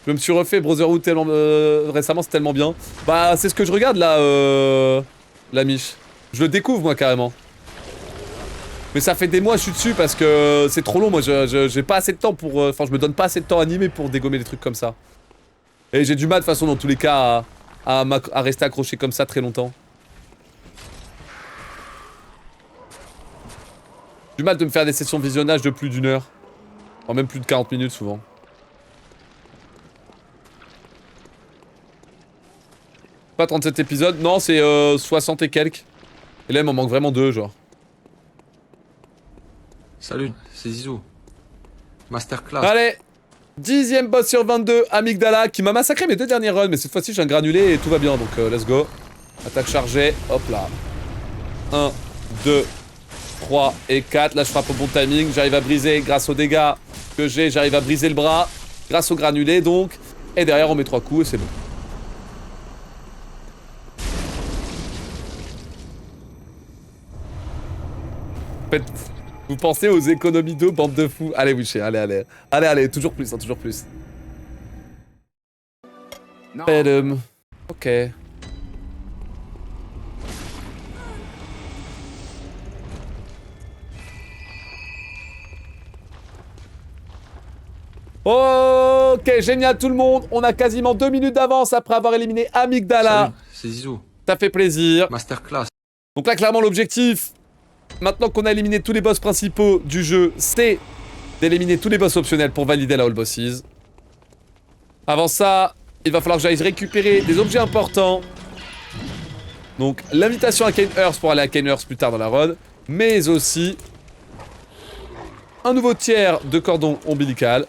Je me suis refait Brotherhood tellement récemment, c'est tellement bien. Bah c'est ce que je regarde là, la miche. Je le découvre moi carrément. Mais ça fait des mois je suis dessus parce que c'est trop long, moi j'ai pas assez de temps pour... Enfin je me donne pas assez de temps animé pour dégommer des trucs comme ça. Et j'ai du mal de toute façon dans tous les cas à rester accroché comme ça très longtemps. Du mal de me faire des sessions de visionnage de plus d'1 heure. En même plus de 40 minutes souvent. Pas 37 épisodes, non c'est 60 et quelques. Et là il m'en manque vraiment 2 genre. Salut, c'est Zizou. Masterclass. Allez, 10ème boss sur 22, Amygdala, qui m'a massacré mes 2 derniers runs, mais cette fois-ci j'ai un granulé et tout va bien, donc let's go. Attaque chargée, hop là. 1, 2, 3 et 4, là je frappe au bon timing, j'arrive à briser grâce aux dégâts que j'ai, j'arrive à briser le bras, grâce au granulé donc, et derrière on met 3 coups et c'est bon. Faites... Vous pensez aux économies d'eau, bande de fous. Allez, Witcher, allez. Allez, toujours plus, hein, toujours plus. Ok. Ok, génial tout le monde. On a quasiment 2 minutes d'avance après avoir éliminé Amygdala. Salut, c'est Zizou. Ça fait plaisir. Masterclass. Donc là, clairement, l'objectif... Maintenant qu'on a éliminé tous les boss principaux du jeu, c'est d'éliminer tous les boss optionnels pour valider la All Bosses. Avant ça, il va falloir que j'aille récupérer des objets importants. Donc l'invitation à Cainhurst pour aller à Cainhurst plus tard dans la run, mais aussi un nouveau tiers de cordon ombilical.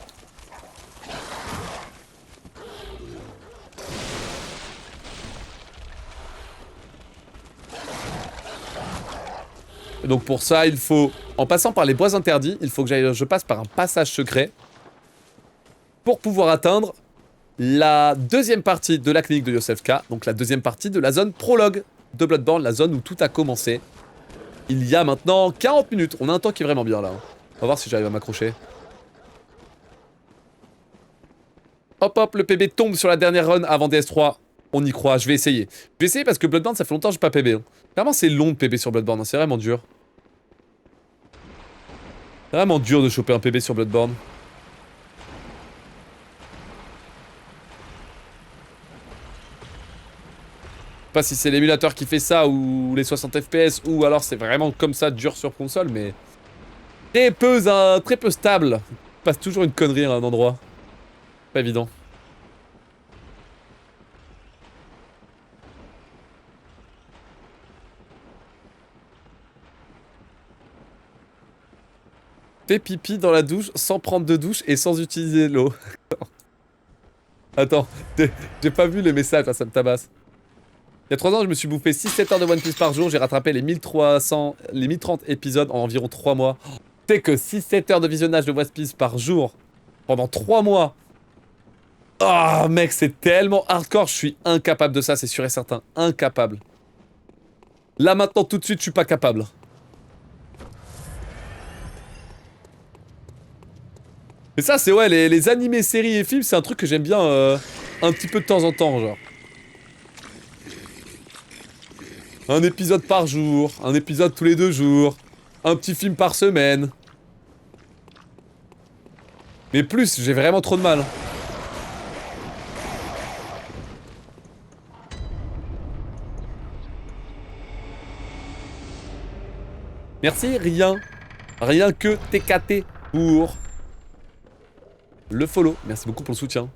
Et donc pour ça, il faut, en passant par les bois interdits, il faut que je passe par un passage secret pour pouvoir atteindre la 2e partie de la clinique de Yosef K, donc la 2e partie de la zone prologue de Bloodborne, la zone où tout a commencé. Il y a maintenant 40 minutes, on a un temps qui est vraiment bien là. On va voir si j'arrive à m'accrocher. Hop hop, le PB tombe sur la dernière run avant DS3. On y croit, je vais essayer. Je vais essayer parce que Bloodborne, ça fait longtemps que j'ai pas PB. Hein. Clairement, c'est long de PB sur Bloodborne, hein. C'est vraiment dur. C'est vraiment dur de choper un PB sur Bloodborne. Je sais pas si c'est l'émulateur qui fait ça ou les 60 FPS ou alors c'est vraiment comme ça dur sur console, mais très peu stable. Il passe toujours une connerie à un endroit. Pas évident. Fais pipi dans la douche sans prendre de douche et sans utiliser l'eau. Attends, j'ai pas vu les messages, là, ça me tabasse. Il y a 3 ans, je me suis bouffé 6-7 heures de One Piece par jour. J'ai rattrapé les 1300, les 1030 épisodes en environ 3 mois. Tu sais que 6-7 heures de visionnage de One Piece par jour pendant 3 mois. Oh mec, c'est tellement hardcore, je suis incapable de ça, c'est sûr et certain. Incapable. Là maintenant, tout de suite, je suis pas capable. Mais ça, c'est ouais, les animés, séries et films, c'est un truc que j'aime bien un petit peu de temps en temps, genre. Un épisode par jour, un épisode tous les 2 jours, un petit film par semaine. Mais plus, j'ai vraiment trop de mal. Merci, rien. Rien que TKT pour le follow. Merci beaucoup pour le soutien.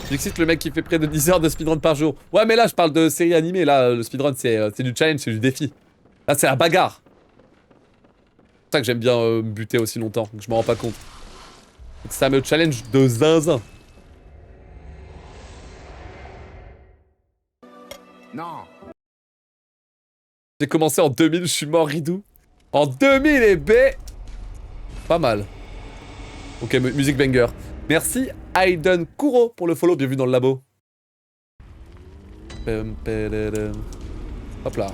Dixit, le mec qui fait près de 10 heures de speedrun par jour. Ouais, mais là, je parle de série animée. Là, le speedrun, c'est du challenge, c'est du défi. Là, c'est la bagarre. C'est pour ça que j'aime bien me buter aussi longtemps. Je m'en rends pas compte. Ça me challenge de zinzin. Non. J'ai commencé en 2000, je suis mort ridou. En 2000 et B. Pas mal. Ok, musique banger. Merci Aiden Kuro pour le follow, bienvenue dans le labo. Hop là.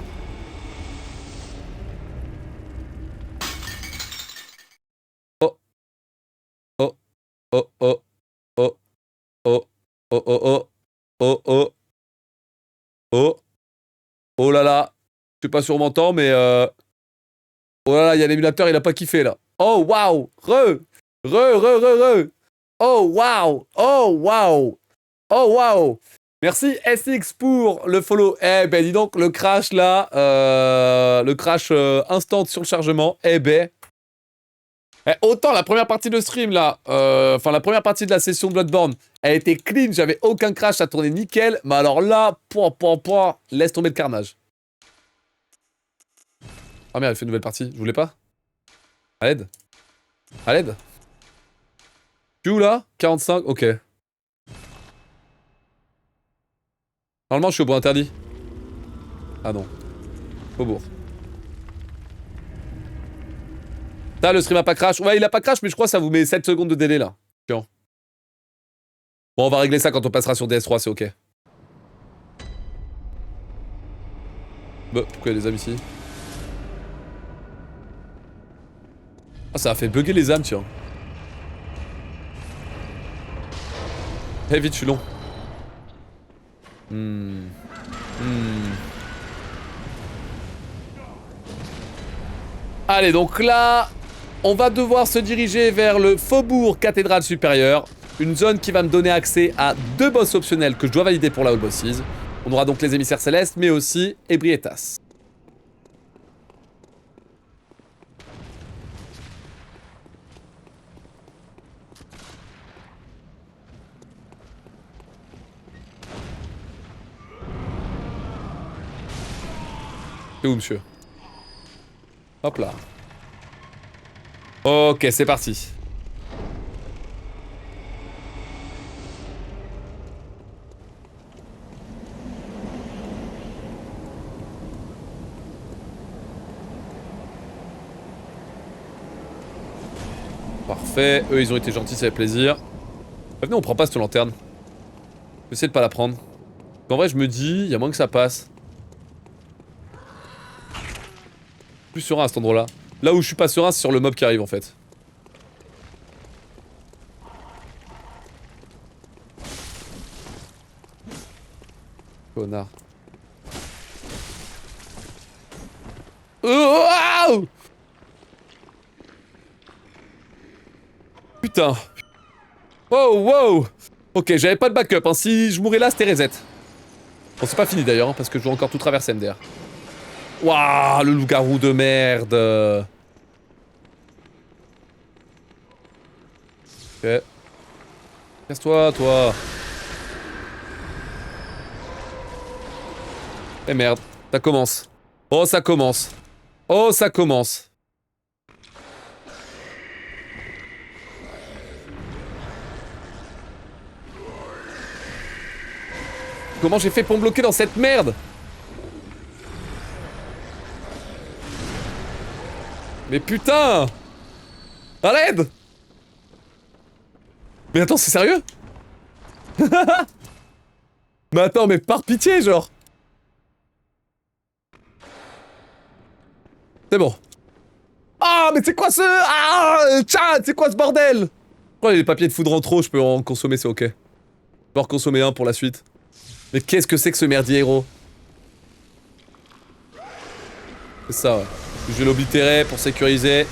Oh. Oh. Oh oh. Oh. Oh. Oh oh oh. Oh oh. Oh. Oh là là. Je sais pas sur mon temps, mais oh là là, il y a l'émulateur, il a pas kiffé là. Oh waouh. Re. Oh waouh. Oh waouh. Oh waouh. Merci SX pour le follow. Eh ben dis donc, le crash là, le crash instant sur le chargement, eh ben... autant la première partie de stream là, enfin la première partie de la session de Bloodborne, elle était clean, j'avais aucun crash, ça tournait nickel, mais alors là, laisse tomber le carnage. Ah merde, elle fait une nouvelle partie, je voulais pas. À l'aide. À l'aide. Tu es où là? 45, ok. Normalement, je suis au bois interdit. Ah non. Faubourg. Ça, le stream a pas crash. Ouais, il a pas crash, mais je crois que ça vous met 7 secondes de délai là. Tiens. Bon, on va régler ça quand on passera sur DS3, c'est ok. Bah, pourquoi il y a des âmes ici? Ah, ça a fait bugger les âmes, tiens. Eh, vite, je suis long. Allez, donc là, on va devoir se diriger vers le Faubourg Cathédrale Supérieure. Une zone qui va me donner accès à 2 boss optionnels que je dois valider pour la All Bosses. On aura donc les émissaires célestes, mais aussi Ebrietas. C'est où, monsieur? Hop là. Ok, c'est parti. Parfait. Eux, ils ont été gentils, ça fait plaisir. Venez, on prend pas cette lanterne. J'essaie de pas la prendre. En vrai, je me dis, il y a moins que ça passe. Plus serein à cet endroit-là. Là où je suis pas serein, c'est sur le mob qui arrive en fait. Connard. Oh, putain. Oh, wow. Ok, j'avais pas de backup. Hein. Si je mourais là, c'était reset. Bon, c'est pas fini d'ailleurs, hein, parce que je dois encore tout traverser MDR. Waouh, le loup-garou de merde. Ok. Casse-toi, toi. Eh merde, ça commence. Oh, ça commence. Oh, ça commence. Comment j'ai fait pour me bloquer dans cette merde? Mais putain! À l'aide! Mais attends, c'est sérieux? Mais attends, mais par pitié, genre! C'est bon. Ah, mais c'est quoi ce... Ah, tcha, c'est quoi ce bordel? Oh, les papiers de foudre en trop, je peux en consommer, c'est ok. Je peux en consommer un pour la suite. Mais qu'est-ce que c'est que ce merdier héros? C'est ça, ouais. Je vais l'oblitérer pour sécuriser.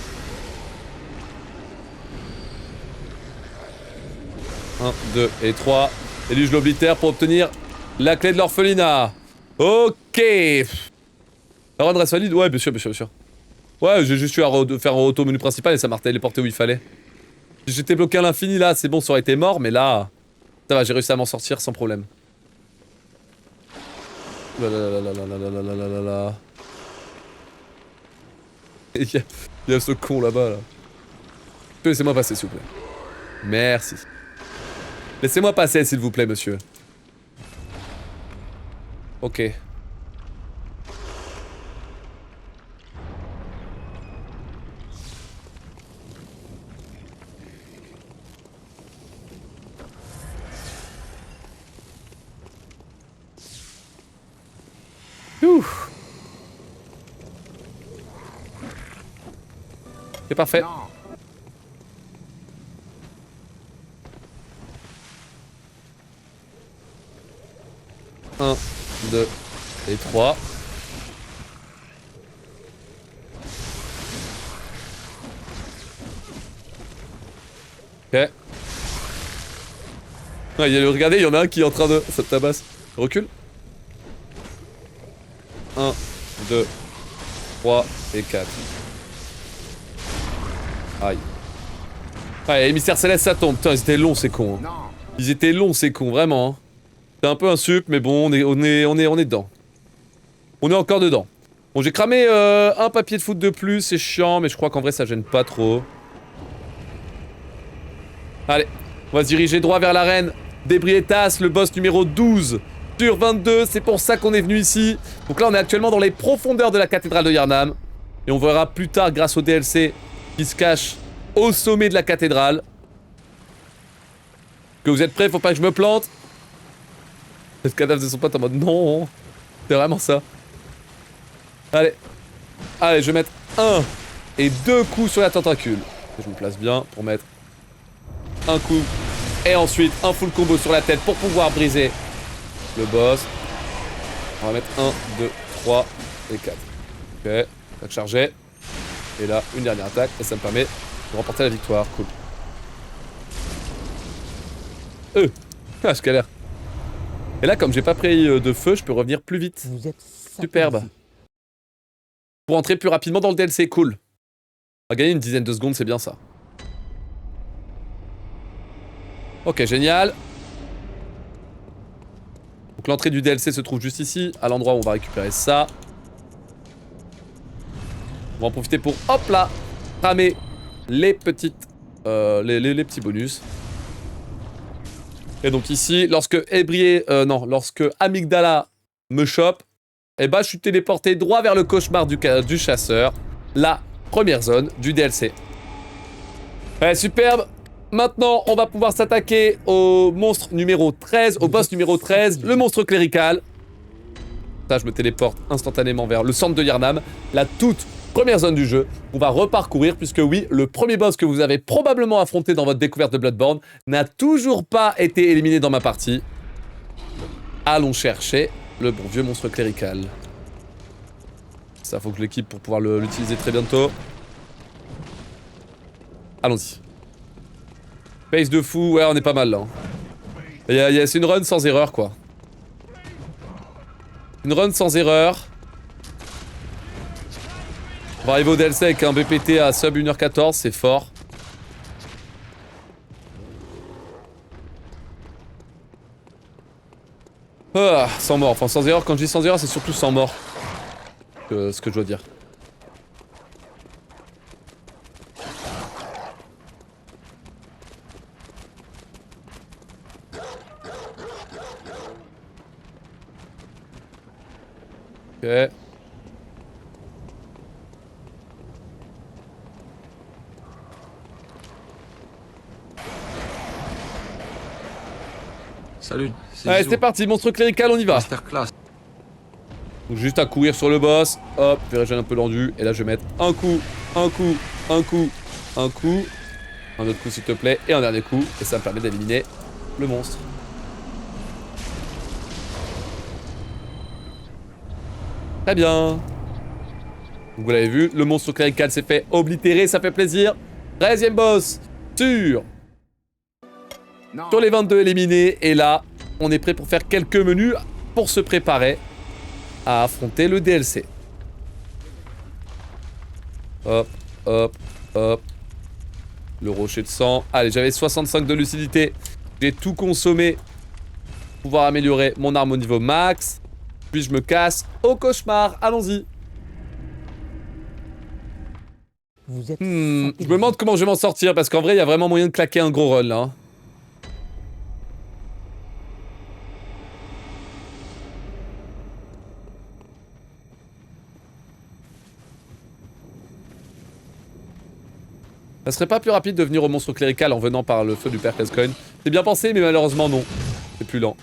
1, 2 et 3. Et lui, je l'oblitère pour obtenir la clé de l'orphelinat. Ok. La run reste valide? Ouais, bien sûr, bien sûr, bien sûr. Ouais, j'ai juste eu à faire un auto-menu principal et ça m'a téléporté où il fallait. Si j'étais bloqué à l'infini là, c'est bon, ça aurait été mort, mais là... Ça va, j'ai réussi à m'en sortir sans problème. Là. Il y a ce con là-bas, là. Laissez-moi passer, s'il vous plaît. Merci. Laissez-moi passer, s'il vous plaît, monsieur. Ok. Ouh. C'est parfait. 1, 2 et 3. Ok. Ouais, regardez, il y en a un qui est en train de... Ça te tabasse. Recule. 1, 2, 3 et 4. Aïe. Ouais, émissaire céleste, ça tombe. Putain, ils étaient longs, ces cons. Hein. Ils étaient longs, ces cons, vraiment. Hein. C'est un peu un sup, mais bon, on est dedans. On est encore dedans. Bon, j'ai cramé un papier de foot de plus, c'est chiant, mais je crois qu'en vrai, ça gêne pas trop. Allez, on va se diriger droit vers l'arène d'Ebrietas, le boss numéro 12 sur 22. C'est pour ça qu'on est venu ici. Donc là, on est actuellement dans les profondeurs de la cathédrale de Yharnam. Et on verra plus tard, grâce au DLC, qui se cache au sommet de la cathédrale. Que vous êtes prêts? Faut pas que je me plante. Le cadavre de son pote en mode non. C'est vraiment ça. Allez. Allez, je vais mettre 1 et 2 coups sur la tentacule. Je me place bien pour mettre un coup. Et ensuite, un full combo sur la tête pour pouvoir briser le boss. On va mettre 1, 2, 3 et 4. Ok, attaque chargée. Et là, une dernière attaque. Et ça me permet de remporter la victoire. Cool. Ah, je galère. Et là, comme j'ai pas pris de feu, je peux revenir plus vite. Vous êtes superbe. Pour entrer plus rapidement dans le DLC, cool. On va gagner une dizaine de secondes, c'est bien ça. Ok, génial. Donc l'entrée du DLC se trouve juste ici, à l'endroit où on va récupérer ça. On va en profiter pour, hop là, cramer les petites... les petits bonus. Et donc ici, lorsque lorsque Amygdala me chope, eh ben je suis téléporté droit vers le cauchemar du chasseur, la première zone du DLC. Ouais, superbe. Maintenant, on va pouvoir s'attaquer au monstre numéro 13, au boss numéro 13, le monstre clérical. Ça, je me téléporte instantanément vers le centre de Yharnam, la toute première zone du jeu. On va reparcourir, puisque oui, le premier boss que vous avez probablement affronté dans votre découverte de Bloodborne n'a toujours pas été éliminé dans ma partie. Allons chercher le bon vieux monstre clérical. Ça, faut que je l'équipe pour pouvoir l'utiliser très bientôt. Allons-y. Pace de fou, ouais, on est pas mal là. C'est une run sans erreur, quoi. Une run sans erreur. On va arriver au DLC avec un BPT à sub 1h14, c'est fort. Ah, sans mort, enfin sans erreur, quand je dis sans erreur, c'est surtout sans mort. Ce que je dois dire. Ok. Salut, c'est Allez, Zizou. c'est parti, monstre clérical, on y va. Masterclass. Donc juste à courir sur le boss, hop, je vais régénérer un peu l'endu, et là je vais mettre un coup, un coup, un coup, un coup, un autre coup s'il te plaît, et un dernier coup, et ça me permet d'éliminer le monstre. Très bien. Donc vous l'avez vu, le monstre clérical s'est fait oblitérer, ça fait plaisir. 13e boss sur les 22 éliminés, et là, on est prêt pour faire quelques menus pour se préparer à affronter le DLC. Hop, hop, hop. Le rocher de sang. Allez, j'avais 65 de lucidité. J'ai tout consommé pour pouvoir améliorer mon arme au niveau max. Puis je me casse au cauchemar. Allons-y. Vous êtes Je me satellisé. demande comment je vais m'en sortir parce qu'en vrai, il y a vraiment moyen de claquer un gros run là. Hein. Ça serait pas plus rapide de venir au monstre clérical en venant par le feu du père Cascoin? C'est bien pensé, mais malheureusement non. C'est plus lent.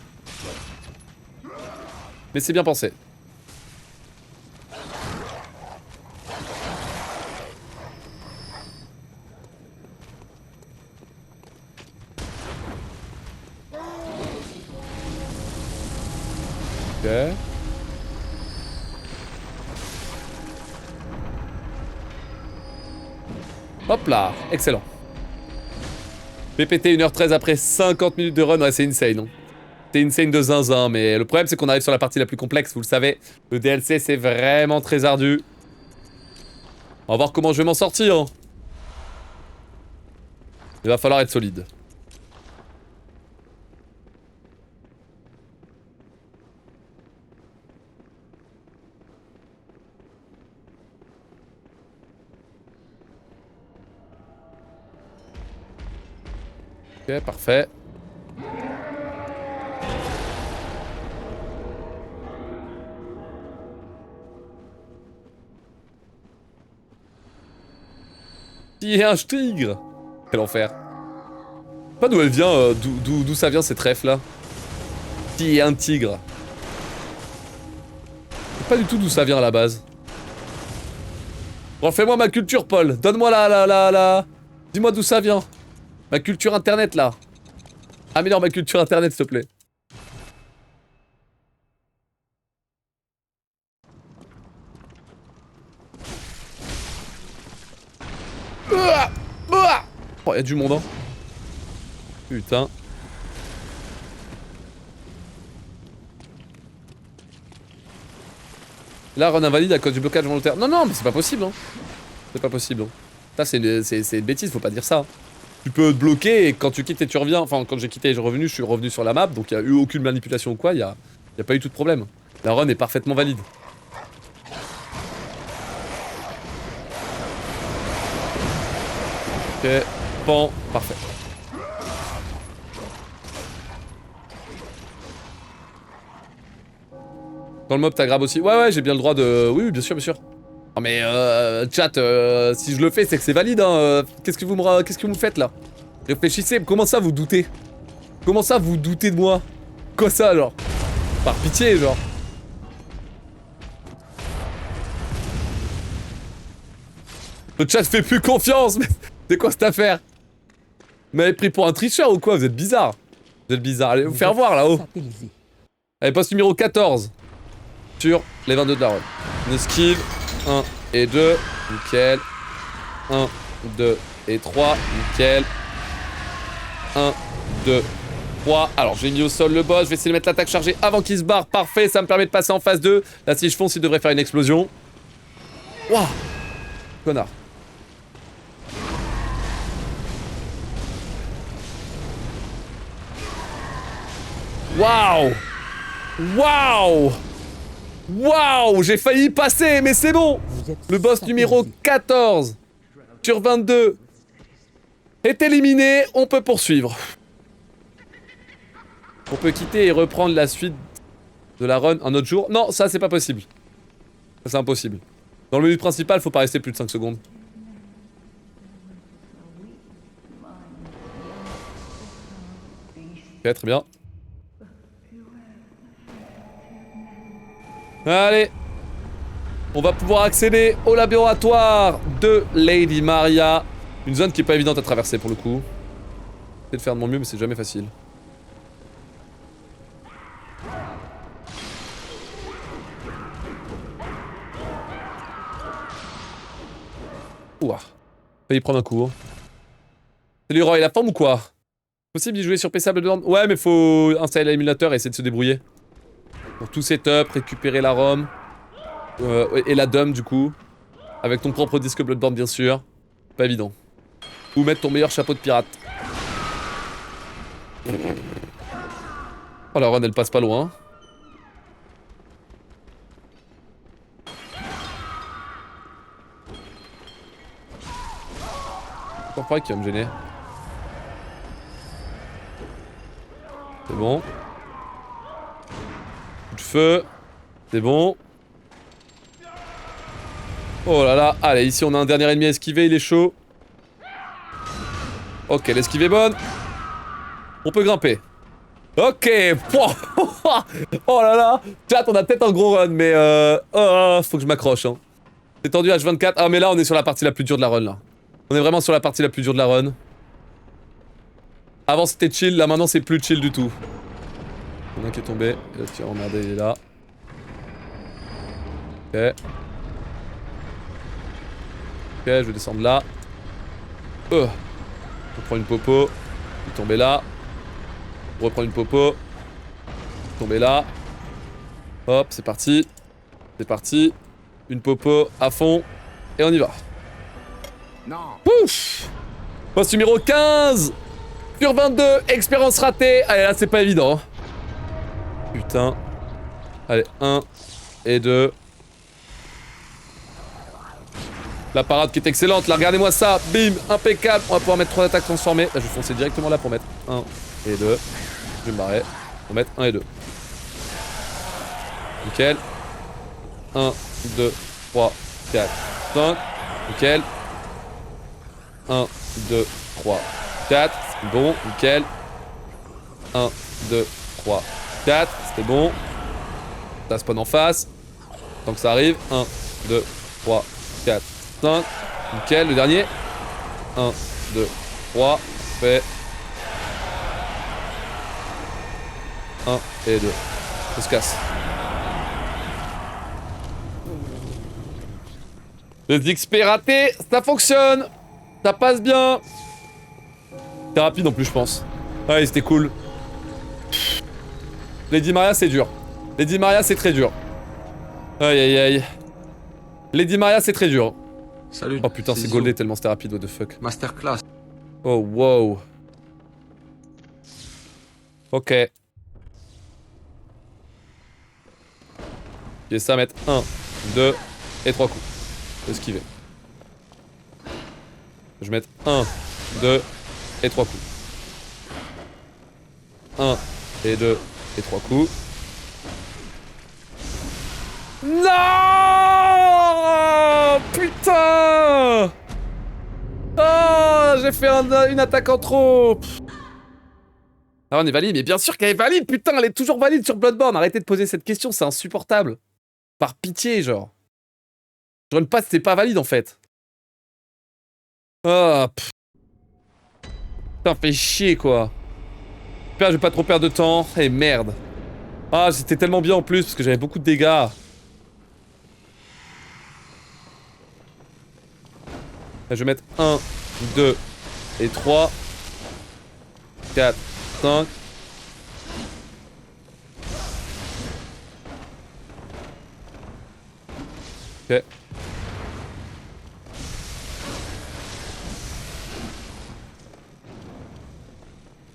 Mais c'est bien pensé. Ok. Hop là, excellent. PPT 1h13 après 50 minutes de run, ouais c'est insane. Hein. C'est insane de zinzin, mais le problème c'est qu'on arrive sur la partie la plus complexe, vous le savez. Le DLC c'est vraiment très ardu. On va voir comment je vais m'en sortir. Hein. Il va falloir être solide. Ok, parfait. Il y a un tigre. Quel enfer. Pas d'où elle vient, d'où ça vient cette ref là. Il y a un tigre. Je sais pas du tout d'où ça vient à la base. Refais-moi ma culture, Paul. Donne-moi la... Dis-moi d'où ça vient. Ma culture internet là. Améliore ma culture internet s'il te plaît. Oh, y'a du monde hein. Putain. Là, run invalide à cause du blocage volontaire. Non, non, mais c'est pas possible. Hein. C'est pas possible. Hein. Ça, c'est une bêtise, faut pas dire ça. Tu peux te bloquer et quand tu quittes et tu reviens. Enfin, quand j'ai quitté et je suis revenu sur la map. Donc, il y a eu aucune manipulation ou quoi. Il y a pas eu tout de problème. La run est parfaitement valide. Ok, pan, parfait. Dans le mob, t'as grab aussi. Ouais, j'ai bien le droit de... Oui, bien sûr, bien sûr. Non mais chat, si je le fais, c'est que c'est valide, hein. Qu'est-ce que vous me faites, là? Réfléchissez, comment ça, vous doutez? Comment ça, vous doutez de moi? Quoi ça, genre? Par pitié, genre. Le chat fait plus confiance, mais c'est quoi cette affaire? Vous m'avez pris pour un tricheur ou quoi? Vous êtes bizarre. Vous êtes bizarre. Allez vous faire voir là-haut. Allez, poste numéro 14. Sur les 22 de la run. Une skill. 1 et 2. Nickel. 1, 2 et 3. Nickel. 1, 2, 3. Alors, j'ai mis au sol le boss. Je vais essayer de mettre l'attaque chargée avant qu'il se barre. Parfait, ça me permet de passer en phase 2. Là, si je fonce, il devrait faire une explosion. Wouah. Connard. Waouh! Waouh! Waouh! J'ai failli y passer, mais c'est bon! Le boss numéro 14 sur 22 est éliminé, on peut poursuivre. On peut quitter et reprendre la suite de la run un autre jour. Non, ça c'est pas possible. Ça, c'est impossible. Dans le menu principal, faut pas rester plus de 5 secondes. Ok, très bien. Allez. On va pouvoir accéder au laboratoire de Lady Maria. Une zone qui est pas évidente à traverser pour le coup. J'essaie de faire de mon mieux, mais c'est jamais facile. Ouah. Failli prendre un coup. Hein. Salut Roy, la forme ou quoi? Possible d'y jouer sur PC à Bloodborne? Ouais, mais faut installer l'émulateur et essayer de se débrouiller. Pour tout setup, récupérer la ROM. Et la DOM du coup. Avec ton propre disque Bloodborne bien sûr. Pas évident. Ou mettre ton meilleur chapeau de pirate. Oh la run elle passe pas loin. Encore pas qui va me gêner. C'est bon. Coup de feu. C'est bon. Oh là là. Allez, ici on a un dernier ennemi à esquiver, il est chaud. Ok, l'esquive est bonne. On peut grimper. Ok. Oh là là. Chat, on a peut-être un gros run, mais oh, faut que je m'accroche. Hein. C'est tendu H24. Ah, mais là, on est sur la partie la plus dure de la run, là. On est vraiment sur la partie la plus dure de la run. Avant, c'était chill. Là, maintenant, c'est plus chill du tout. Il y en a un qui est tombé. Et l'autre qui est emmerdé, il est là. Ok. Ok, je vais descendre là. On prend une popo. Il est tombé là. On reprend une popo. Tomber là. Hop, c'est parti. C'est parti. Une popo à fond. Et on y va. Non. Pouf. Poste numéro 15 sur 22. Expérience ratée. Allez, là, c'est pas évident. Hein. Putain. Allez, 1 et 2. La parade qui est excellente. Là, regardez-moi ça. Bim, impeccable. On va pouvoir mettre 3 attaques transformées. Là, je vais foncer directement là pour mettre 1 et 2. Je vais me barrer. On va mettre 1 et 2. Nickel. 1, 2, 3, 4, 5. Nickel. 1, 2, 3, 4. C'est bon. Nickel. 1, 2, 3, 4. C'était bon. Ça spawn en face. Tant que ça arrive. 1, 2, 3, 4, 5. Nickel. Le dernier. 1, 2, 3. Fait. 1 et 2. On se casse. Les XP ratés, ça fonctionne. Ça passe bien. C'est rapide en plus, je pense. Ouais, c'était cool. Lady Maria, c'est dur. Lady Maria, c'est très dur. Aïe aïe aïe. Lady Maria, c'est très dur. Salut. Oh putain, c'est Zizou. goldé tellement c'était rapide, what the fuck. Masterclass. Oh wow. Ok. Et ça mettre 1, 2 et 3 coups. Esquiver. Je vais mettre 1, 2 et 3 coups. 1 et 2 et 3 coups. Non! Putain! Oh! J'ai fait une attaque en trop! Ah, on est valide, mais bien sûr qu'elle est valide! Putain, elle est toujours valide sur Bloodborne! Arrêtez de poser cette question, c'est insupportable! Par pitié, genre. Je run pas, c'est pas valide en fait. Ah, putain, fait chier quoi. J'espère que je vais pas trop perdre de temps. Et merde. Ah, j'étais tellement bien en plus parce que j'avais beaucoup de dégâts. Là, je vais mettre 1, 2 et 3. 4, 5. Ok.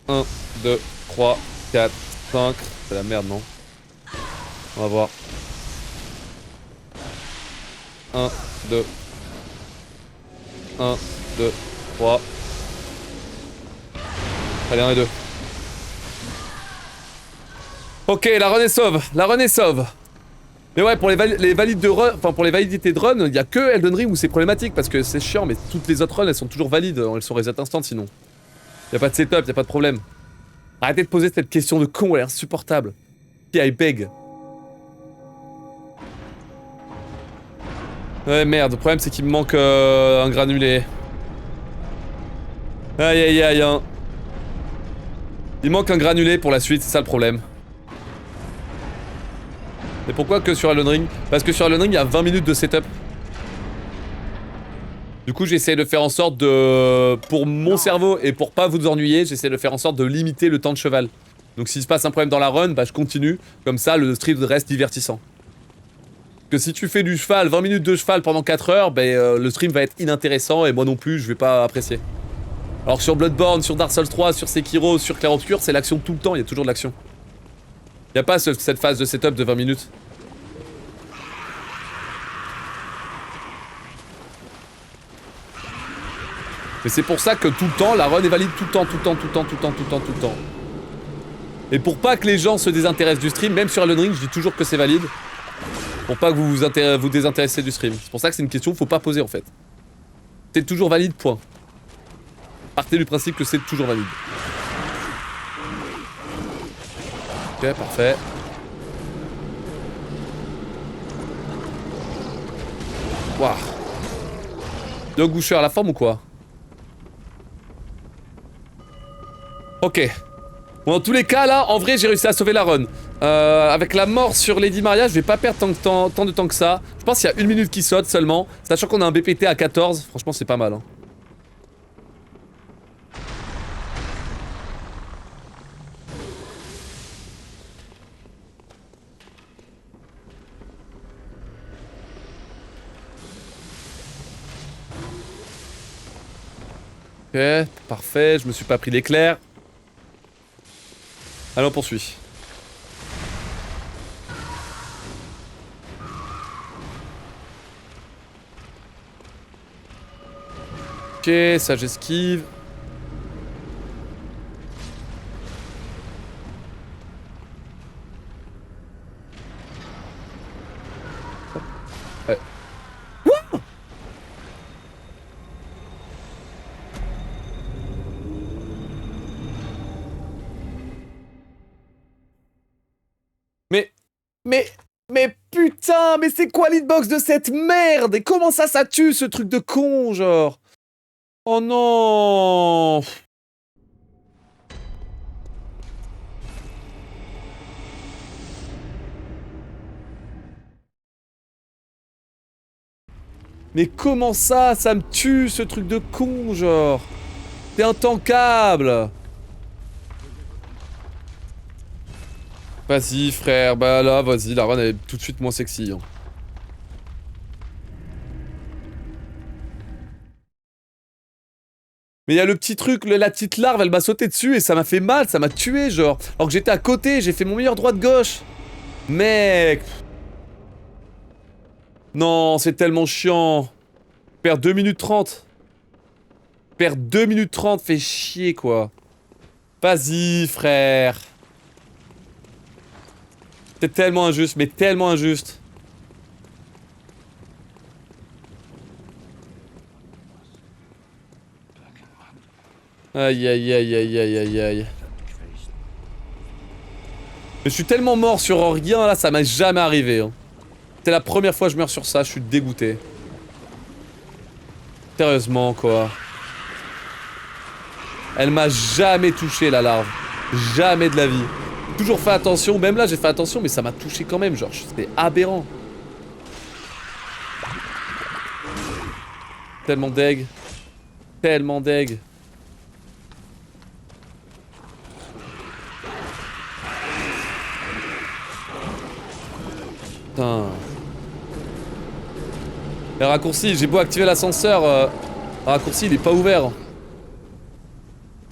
Un, 2, 3, 4, 5. C'est la merde, non? On va voir. 1, 2. 1, 2, 3. Allez, 1 et 2. Ok, la run est sauve. La run est sauve. Mais ouais, pour les valides de run, enfin pour les validités de run, il y a que Elden Ring où c'est problématique parce que c'est chiant, mais toutes les autres runs elles sont toujours valides, elles sont reset instant sinon. Y a pas de setup, y a pas de problème. Arrêtez de poser cette question de con, elle est insupportable. I beg. Ouais merde, le problème c'est qu'il me manque un granulé. Aïe aïe aïe hein. Il manque un granulé pour la suite, c'est ça le problème. Et pourquoi que sur Elden Ring? Parce que sur Elden Ring il y a 20 minutes de setup. Du coup j'essaie de faire en sorte de... Pour mon cerveau et pour pas vous ennuyer, j'essaie de faire en sorte de limiter le temps de cheval. Donc s'il se passe un problème dans la run, bah je continue. Comme ça le stream reste divertissant. Que si tu fais du cheval, 20 minutes de cheval pendant 4 heures, bah, le stream va être inintéressant et moi non plus je vais pas apprécier. Alors que sur Bloodborne, sur Dark Souls 3, sur Sekiro, sur Clair Obscur, c'est l'action tout le temps, il y a toujours de l'action. Y a pas cette phase de setup de 20 minutes. Mais c'est pour ça que tout le temps, la run est valide tout le temps, tout le temps, tout le temps, tout le temps, tout le temps, tout le temps. Et pour pas que les gens se désintéressent du stream, même sur Elden Ring, je dis toujours que c'est valide. Pour pas que vous désintéressez du stream. C'est pour ça que c'est une question qu'il faut pas poser en fait. C'est toujours valide, point. Partez du principe que c'est toujours valide. Ok, parfait. Waouh. Dog Boucher à la forme ou quoi? Ok. Bon, dans tous les cas, là, en vrai, j'ai réussi à sauver la run. Avec la mort sur Lady Maria, je vais pas perdre tant de temps que ça. Je pense qu'il y a 1 minute qui saute seulement. Sachant qu'on a un BPT à 14, franchement, c'est pas mal. Hein. Ok, parfait, je me suis pas pris l'éclair. Allez, on poursuit. Ok, ça j'esquive. Ouais. What? Mais putain, mais c'est quoi l'hitbox de cette merde? Et comment ça tue ce truc de con, genre? Oh non! Mais comment ça me tue ce truc de con, genre? T'es intankable! Vas-y frère, bah là vas-y, la run elle est tout de suite moins sexy. Hein. Mais il y a le petit truc, la petite larve elle m'a sauté dessus et ça m'a fait mal, ça m'a tué genre. Alors que j'étais à côté, j'ai fait mon meilleur droite-gauche. Mec. Non, c'est tellement chiant. Perdre 2 minutes 30. Perdre 2 minutes 30 fait chier quoi. Vas-y frère. C'est tellement injuste, mais tellement injuste. Aïe aïe aïe aïe aïe aïe aïe. Mais je suis tellement mort sur rien là, ça m'est jamais arrivé. Hein. C'est la première fois que je meurs sur ça, je suis dégoûté. Sérieusement quoi. Elle m'a jamais touché la larve. Jamais de la vie. Toujours fait attention, même là j'ai fait attention mais ça m'a touché quand même, genre c'était aberrant. Tellement deg. Tellement deg. Putain. Le raccourci, j'ai beau activer l'ascenseur, le raccourci il est pas ouvert. Oh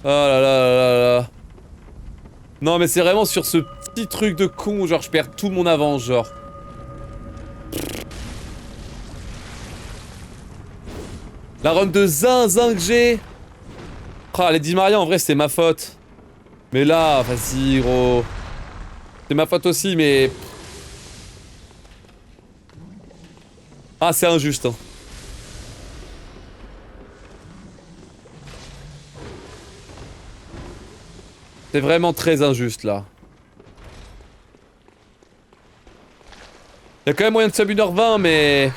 là là là là là. Non mais c'est vraiment sur ce petit truc de con, genre je perds tout mon avance, genre. La run de zinzin que j'ai. Ah, Lady Maria en vrai c'est ma faute. Mais là, vas-y gros. C'est ma faute aussi mais... Ah, c'est injuste. Hein. C'est vraiment très injuste là. Y'a quand même moyen de sub 1h20, mais...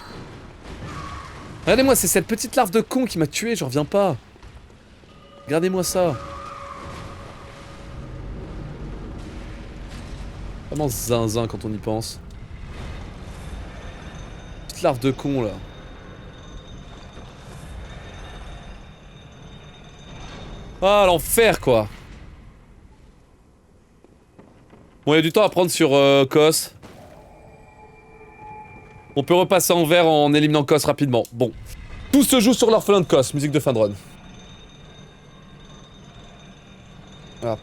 Regardez-moi, c'est cette petite larve de con qui m'a tué, j'en reviens pas. Regardez-moi ça. Vraiment zinzin quand on y pense. Petite larve de con là. Ah, l'enfer quoi. Bon, il y a du temps à prendre sur Kos. On peut repasser en vert en éliminant Kos rapidement. Bon. Tout se joue sur l'orphelin de Kos, musique de fin de run. Voilà.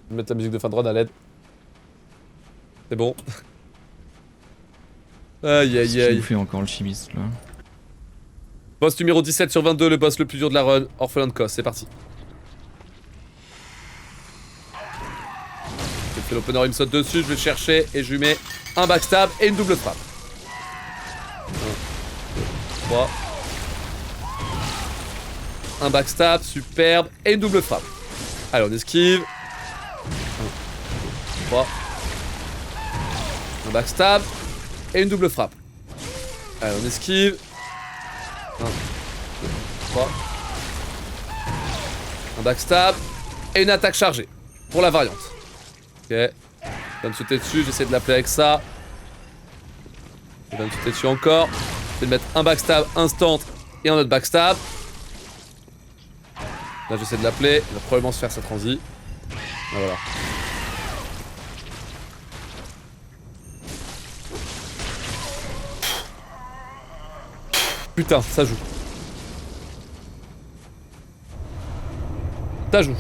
Je vais mettre la musique de fin de run à l'aide. C'est bon. Aïe aïe Qu'est-ce aïe. qu'il nous fait encore le chimiste là? Boss numéro 17 sur 22, le boss le plus dur de la run, orphelin de Kos, c'est parti. J'ai fait l'opener, il me saute dessus, je vais le chercher et je lui mets un backstab et une double frappe. 1, 2, 3. Un backstab, superbe, et une double frappe. Allez, on esquive. 1, 2, 3. Un backstab et une double frappe. Allez, on esquive. 1, 2, 3. Un backstab et une attaque chargée pour la variante. Ok. Il va me sauter dessus, j'essaie de l'appeler avec ça. Il va me sauter dessus encore. Je vais le mettre un backstab instant et un autre backstab. Là j'essaie de l'appeler, il va probablement se faire sa transi. Ah, voilà. Putain, ça joue. Ça joue.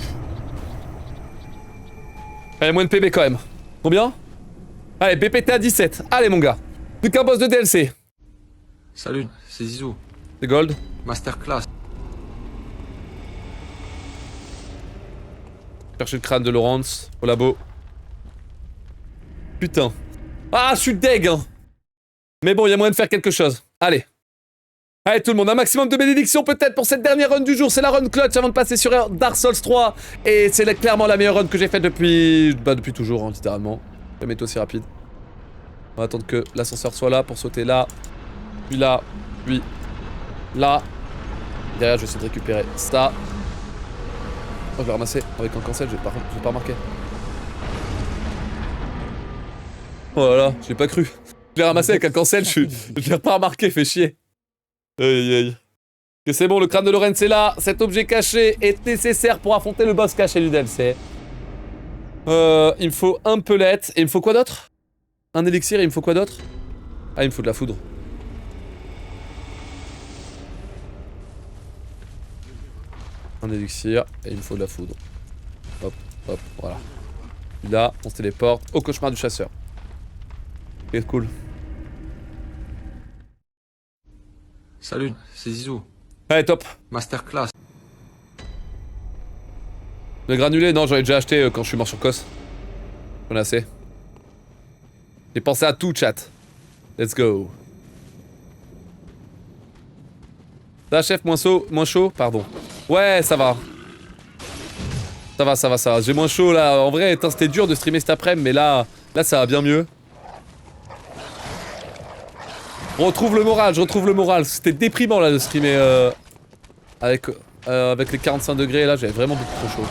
Allez, moins de PB quand même. Combien? Allez, BPT à 17. Allez, mon gars. Plus qu'un boss de DLC. Salut, c'est Zizou. C'est gold. Masterclass. Chercher le crâne de Laurence au labo. Putain. Ah, je suis deg, hein. Mais bon, il y a moyen de faire quelque chose. Allez. Allez tout le monde, un maximum de bénédictions peut-être pour cette dernière run du jour. C'est la run clutch avant de passer sur Dark Souls 3. Et c'est clairement la meilleure run que j'ai faite depuis... Bah depuis toujours, hein, littéralement. Jamais été aussi rapide. On va attendre que l'ascenseur soit là pour sauter là. Puis là. Puis là. Derrière, je vais essayer de récupérer ça. Oh, je vais ramasser avec un cancel, je vais pas remarquer. Oh là là, j'ai pas cru. Je l'ai ramassé avec un cancel, je l'ai pas remarqué, fait chier. Aïe aïe. Que c'est bon, le crâne de Lorenz est là. Cet objet caché est nécessaire pour affronter le boss caché du DLC. Il me faut un pellet. Et il me faut quoi d'autre? Un élixir et il me faut quoi d'autre? Ah, il me faut de la foudre. Un élixir et il me faut de la foudre. Hop, hop, voilà. Puis là, on se téléporte au cauchemar du chasseur. C'est cool. Salut, c'est Zizou. Allez, top. Masterclass. Le granulé, non, j'en ai déjà acheté quand je suis mort sur Kos. J'en ai assez. J'ai pensé à tout, chat. Let's go. Là, chef, moins chaud, pardon. Ouais, ça va. Ça va, ça va, ça va. J'ai moins chaud là. En vrai, c'était dur de streamer cet après-midi, mais là, ça va bien mieux. Je retrouve le moral, je retrouve le moral. C'était déprimant là de streamer avec les 45 degrés. Là, j'avais vraiment beaucoup trop chaud.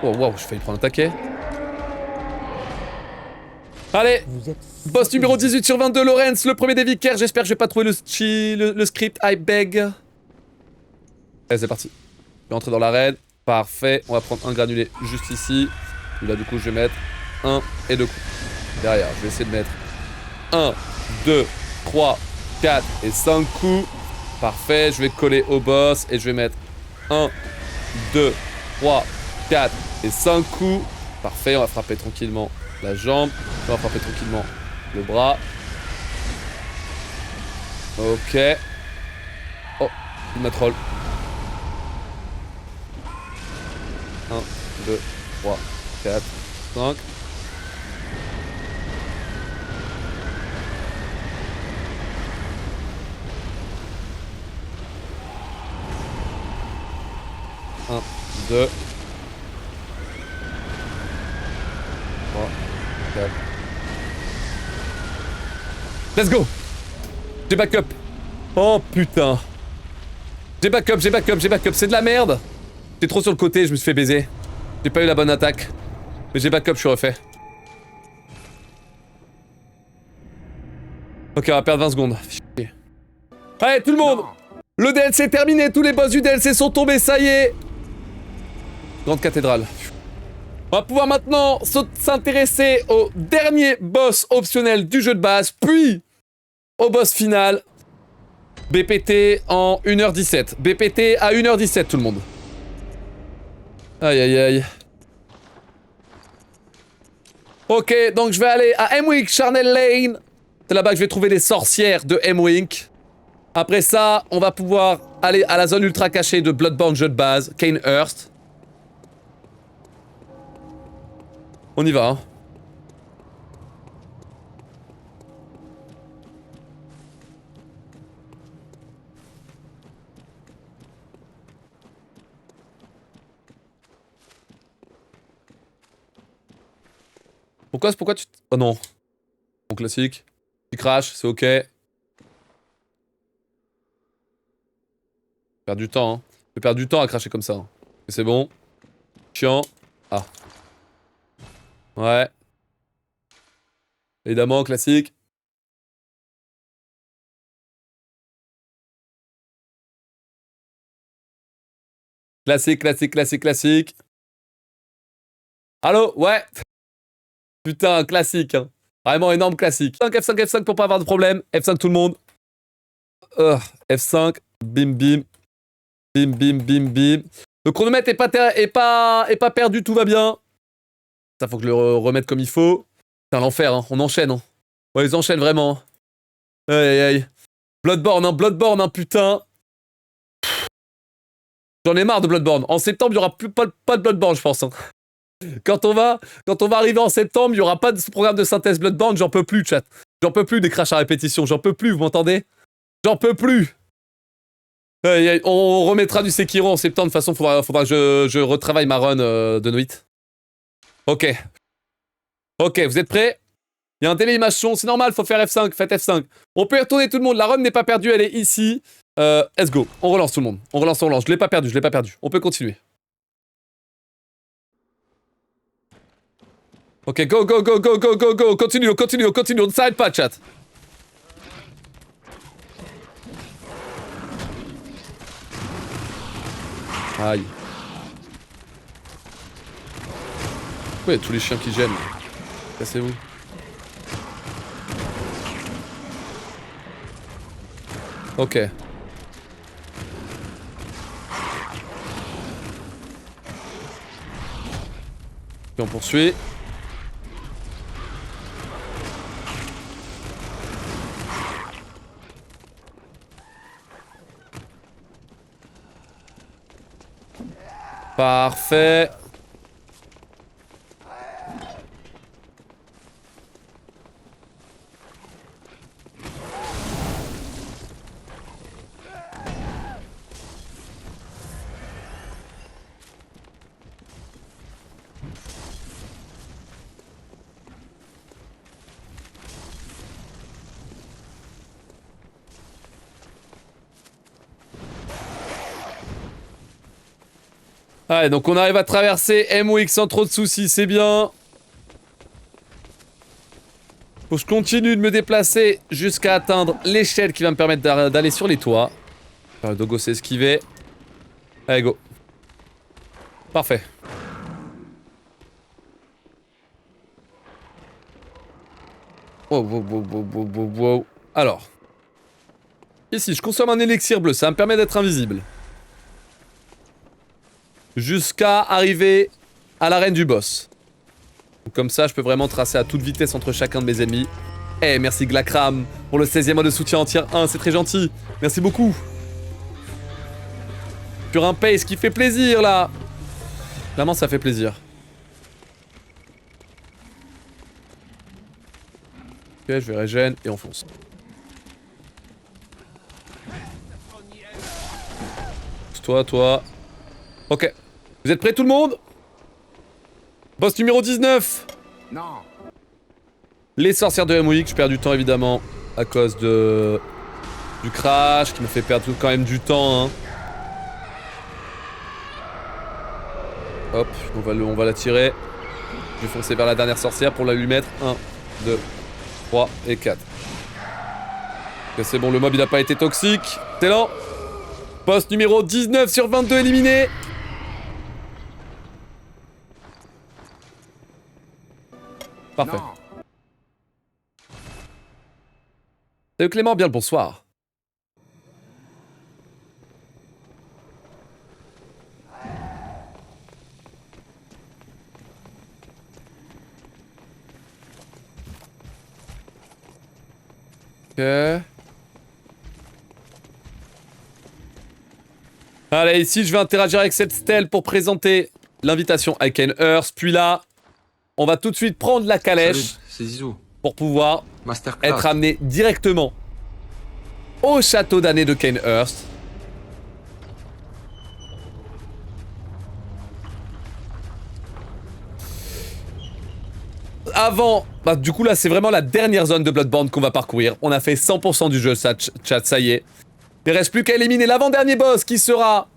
Oh waouh, j'ai failli prendre un taquet. Allez, boss numéro 18 sur 22, Lorenz, le premier des vicaires. J'espère que je vais pas trouver le script, I beg. Allez, c'est parti. Je vais entrer dans l'arène. Parfait, on va prendre un granulé juste ici. Et là, du coup, je vais mettre 1 et 2 coups. Derrière, je vais essayer de mettre 1, 2, 3, 4 et 5 coups. Parfait, je vais coller au boss et je vais mettre 1, 2, 3, 4 et 5 coups. Parfait, on va frapper tranquillement la jambe. On va frapper tranquillement le bras. Ok. Il m'a troll. 1, 2, 3, 4, 5. Un, 2, 3, 4. Let's go! J'ai backup. Oh putain. J'ai backup, j'ai backup, j'ai backup. C'est de la merde. J'étais trop sur le côté, je me suis fait baiser. J'ai pas eu la bonne attaque. Mais j'ai backup, je suis refait. Ok, on va perdre 20 secondes. Chier. Allez, tout le monde! Le DLC est terminé, tous les boss du DLC sont tombés, ça y est! Grande cathédrale. On va pouvoir maintenant s'intéresser au dernier boss optionnel du jeu de base, puis au boss final. BPT en 1h17. BPT à 1h17, tout le monde. Aïe aïe aïe. Ok, donc je vais aller à Hemwick, Charnel Lane. C'est là-bas que je vais trouver les sorcières de Hemwick. Après ça, on va pouvoir aller à la zone ultra cachée de Bloodborne jeu de base, Cainhurst. On y va, hein. Pourquoi tu... Oh non. Bon classique. Il crash, c'est ok. Perdre du temps, hein. Je vais perdre du temps à cracher comme ça. Hein. Mais c'est bon. Chiant. Ah. Ouais. Évidemment, classique. Classique, classique, classique, classique. Allô? Ouais. Putain, classique, hein. Vraiment énorme classique. F5, F5, F5 pour pas avoir de problème. F5 tout le monde. F5. Bim, bim. Bim, bim, bim, bim. Le chronomètre est pas perdu, tout va bien. Ça, faut que je le remette comme il faut. Putain, l'enfer, hein. On enchaîne, hein. Ouais, ils enchaînent vraiment. Aïe, aïe, aïe. Bloodborne, hein, putain. J'en ai marre de Bloodborne. En septembre, il y aura pas de Bloodborne, je pense, hein. Quand on va arriver en septembre, il y aura pas de programme de synthèse Bloodborne, j'en peux plus, chat. J'en peux plus des crashs à répétition, j'en peux plus, vous m'entendez? J'en peux plus. On remettra du Sekiro en septembre, de toute façon, faudra que je retravaille ma run de nuit. Ok. Ok, vous êtes prêts? Il y a un délai image son, c'est normal, faut faire F5, faites F5. On peut y retourner tout le monde, la run n'est pas perdue, elle est ici. Let's go, on relance tout le monde. On relance, je l'ai pas perdu. On peut continuer. Ok, go, continue, on ne s'arrête pas, chat. Aïe. Pourquoi il y a tous les chiens qui gênent? Cassez-vous. Ok. Puis on poursuit. Parfait. Allez, donc on arrive à traverser Hemwick sans trop de soucis, c'est bien. Faut que je continue de me déplacer jusqu'à atteindre l'échelle qui va me permettre d'aller sur les toits. Le dogo s'est esquivé. Allez, go. Parfait. Wow. Alors. Ici, je consomme un élixir bleu, ça me permet d'être invisible. Jusqu'à arriver à l'arène du boss. Donc comme ça, je peux vraiment tracer à toute vitesse entre chacun de mes ennemis. Eh, merci Glakram pour le 16e mois de soutien en tier 1, c'est très gentil. Merci beaucoup. Sur un pace qui fait plaisir, là. Clairement, ça fait plaisir. Ok, je vais régène et on fonce. Toi. Ok. Vous êtes prêts tout le monde? Boss numéro 19. Non. Les sorcières de Hemwick, je perds du temps évidemment à cause de... du crash qui me fait perdre quand même du temps. Hein. Hop, on va la tirer. Je vais foncer vers la dernière sorcière pour la lui mettre. 1, 2, 3 et 4. Ok, c'est bon, le mob il a pas été toxique. Excellent. Boss numéro 19 sur 22 éliminé. Parfait. Non. Salut Clément, bien le bonsoir. Ok. Allez, ici je vais interagir avec cette stèle pour présenter l'invitation à Kane Earth. Puis là, on va tout de suite prendre la calèche. Salut, c'est Zizou. Pour pouvoir Masterclass. être amené directement au château d'année de Kane Earth. Avant, bah du coup là c'est vraiment la dernière zone de Bloodborne qu'on va parcourir. On a fait 100% du jeu, ça, chat, ça y est. Il ne reste plus qu'à éliminer l'avant-dernier boss qui sera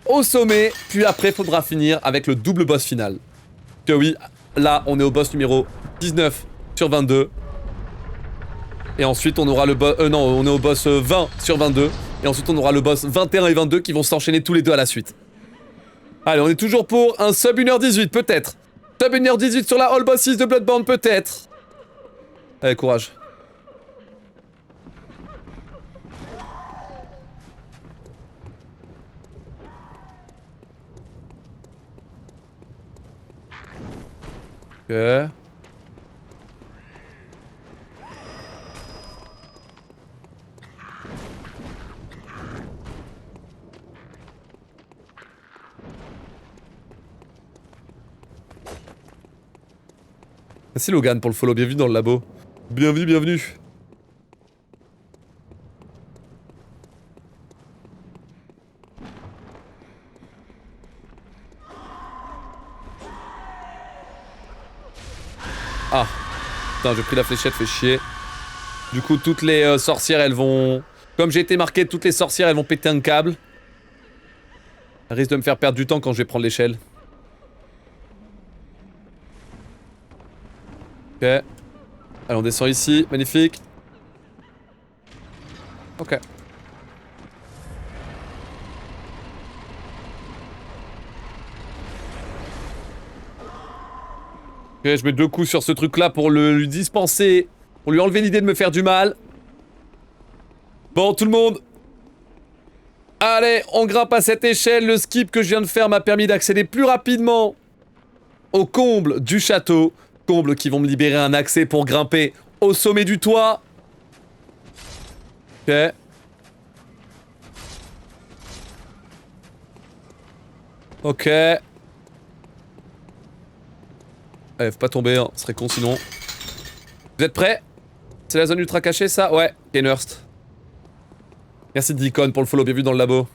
au sommet. Puis après faudra finir avec le double boss final. Que oui, là on est au boss numéro 19 sur 22. Et ensuite on aura le boss... non, on est au boss 20 sur 22. Et ensuite on aura le boss 21 et 22 qui vont s'enchaîner tous les deux à la suite. Allez, on est toujours pour un sub 1h18 peut-être. Sub 1h18 sur la All Boss 6 de Bloodborne peut-être. Allez, courage. Ok. Merci Logan pour le follow, bienvenue dans le labo. Bienvenue. Ah. Putain, j'ai pris la fléchette, fait chier. Du coup, toutes les sorcières, elles vont... Comme j'ai été marqué, toutes les sorcières, elles vont péter un câble. Elles risquent de me faire perdre du temps quand je vais prendre l'échelle. Ok. Allez, on descend ici. Magnifique. Ok. Ok, je mets 2 coups sur ce truc-là pour lui dispenser... Pour lui enlever l'idée de me faire du mal. Bon, tout le monde. Allez, on grimpe à cette échelle. Le skip que je viens de faire m'a permis d'accéder plus rapidement au comble du château. Combles qui vont me libérer un accès pour grimper au sommet du toit. Ok. Ok. Allez, faut pas tomber, hein. Ce serait con sinon. Vous êtes prêts? C'est la zone ultra cachée, ça? Ouais, Kane Earth. Merci Deacon pour le follow, bienvenue dans le labo.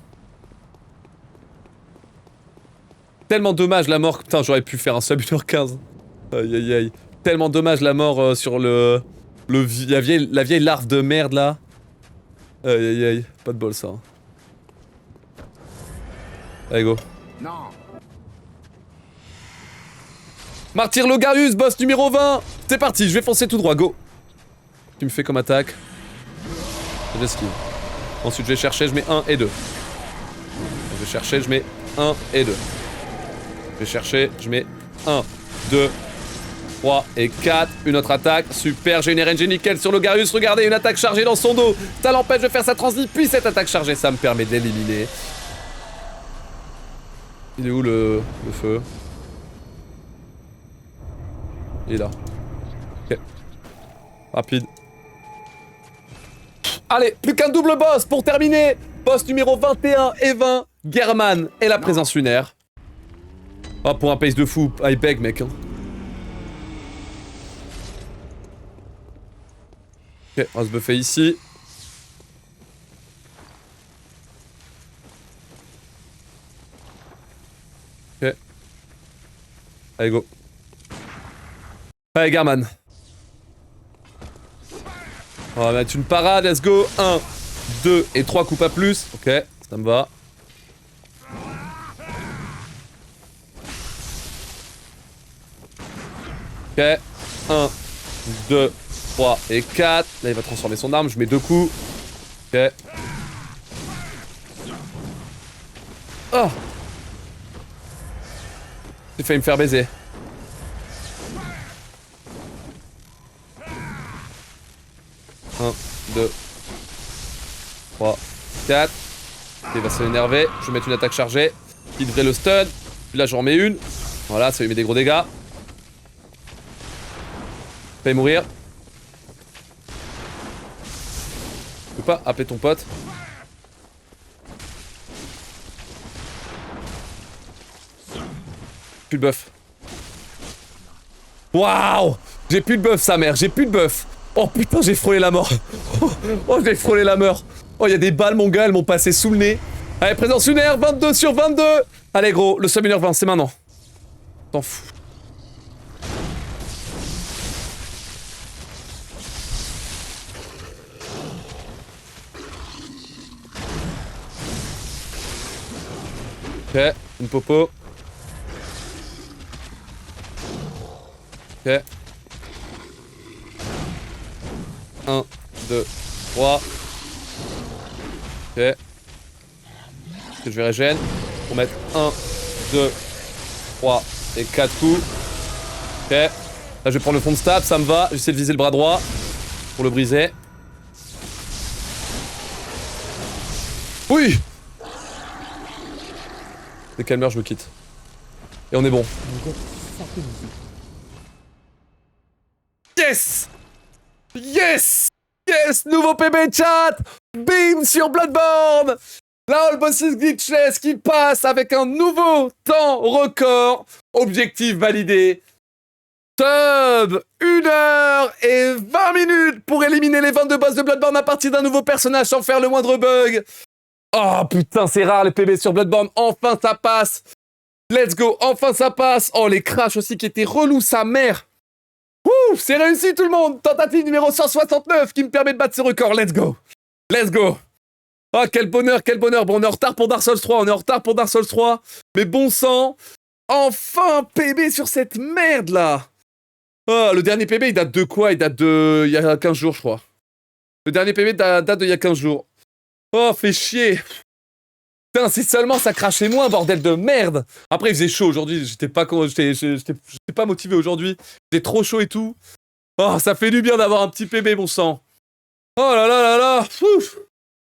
Tellement dommage la mort. Putain, j'aurais pu faire un sub 1h15. Aïe aïe aïe. Tellement dommage la mort sur la vieille larve de merde là. Aïe aïe aïe. Pas de bol ça. Hein. Allez go. Non. Martyr Logarius, boss numéro 20. C'est parti, je vais foncer tout droit, go. Qui me fait comme attaque. J'esquive. Ensuite je vais chercher, je mets 1 et 2. Je vais chercher, je mets 1 et 2. Je vais chercher, je mets 1, 2, 3 et 4. Une autre attaque. Super, j'ai une RNG nickel sur Logarius. Regardez, une attaque chargée dans son dos. Ça l'empêche de faire sa transi. Puis cette attaque chargée, ça me permet d'éliminer. Il est où le feu? Il est là. Ok. Rapide. Allez, plus qu'un double boss pour terminer Poste numéro 21 et 20, German et la présence lunaire. Oh, pour un pace de fou, I beg, mec. Hein. Ok, on va se buffer ici. Ok. Allez, go. Allez, German. On va mettre une parade, let's go. 1, 2 et 3 coups pas plus. Ok, ça me va. Ok, 1, 2, 3 et 4. Là, il va transformer son arme, je mets 2 coups. Ok. Oh! J'ai failli me faire baiser. Un, 2, 3, 4. Il va s'énerver. Je vais mettre une attaque chargée. Il devrait le stun. Puis là, j'en remets une. Voilà, ça lui met des gros dégâts. Fais mourir. Tu peux pas happer ton pote. Plus de buff. Waouh! J'ai plus de buff, sa mère, j'ai plus de buff. Oh putain, j'ai frôlé la mort. Oh, j'ai frôlé la mort. Oh, il y a des balles, mon gars, elles m'ont passé sous le nez. Allez, présence lunaire, 22 sur 22. Allez, gros, le summoner 20, c'est maintenant. T'en fous. Ok, une popo. Ok. 1, 2, 3. Ok. Que je vais régène. Pour mettre 1, 2, 3 et 4 coups. Ok. Là, je vais prendre le fond de stab, ça me va. J'essaie de viser le bras droit. Pour le briser. Oui! Dès qu'elle meurt, je me quitte. Et on est bon. Vous êtes satellisé. Yes! Yes! Yes! Nouveau PB chat! Bim sur Bloodborne! La All Bosses Glitchless qui passe avec un nouveau temps record. Objectif validé. Sub 1h20 pour éliminer les 22 boss de Bloodborne à partir d'un nouveau personnage sans faire le moindre bug. Oh putain, c'est rare les PB sur Bloodborne. Enfin ça passe. Let's go, enfin ça passe. Oh, les crashs aussi qui étaient relous, sa mère. Ouh, c'est réussi tout le monde. Tentative numéro 169 qui me permet de battre ce record. Let's go. Let's go. Oh, quel bonheur, quel bonheur. Bon, on est en retard pour Dark Souls 3. On est en retard pour Dark Souls 3. Mais bon sang. Enfin, PB sur cette merde là. Oh, le dernier PB, il date de quoi? Il date de... il y a 15 jours, je crois. Le dernier PB date de il y a 15 jours. Oh, fait chier. Putain, si seulement ça crachait moins, bordel de merde. Après, il faisait chaud aujourd'hui. J'étais pas motivé aujourd'hui. J'étais trop chaud et tout. Oh, ça fait du bien d'avoir un petit PB, bon sang. Oh là là là là. Ouf.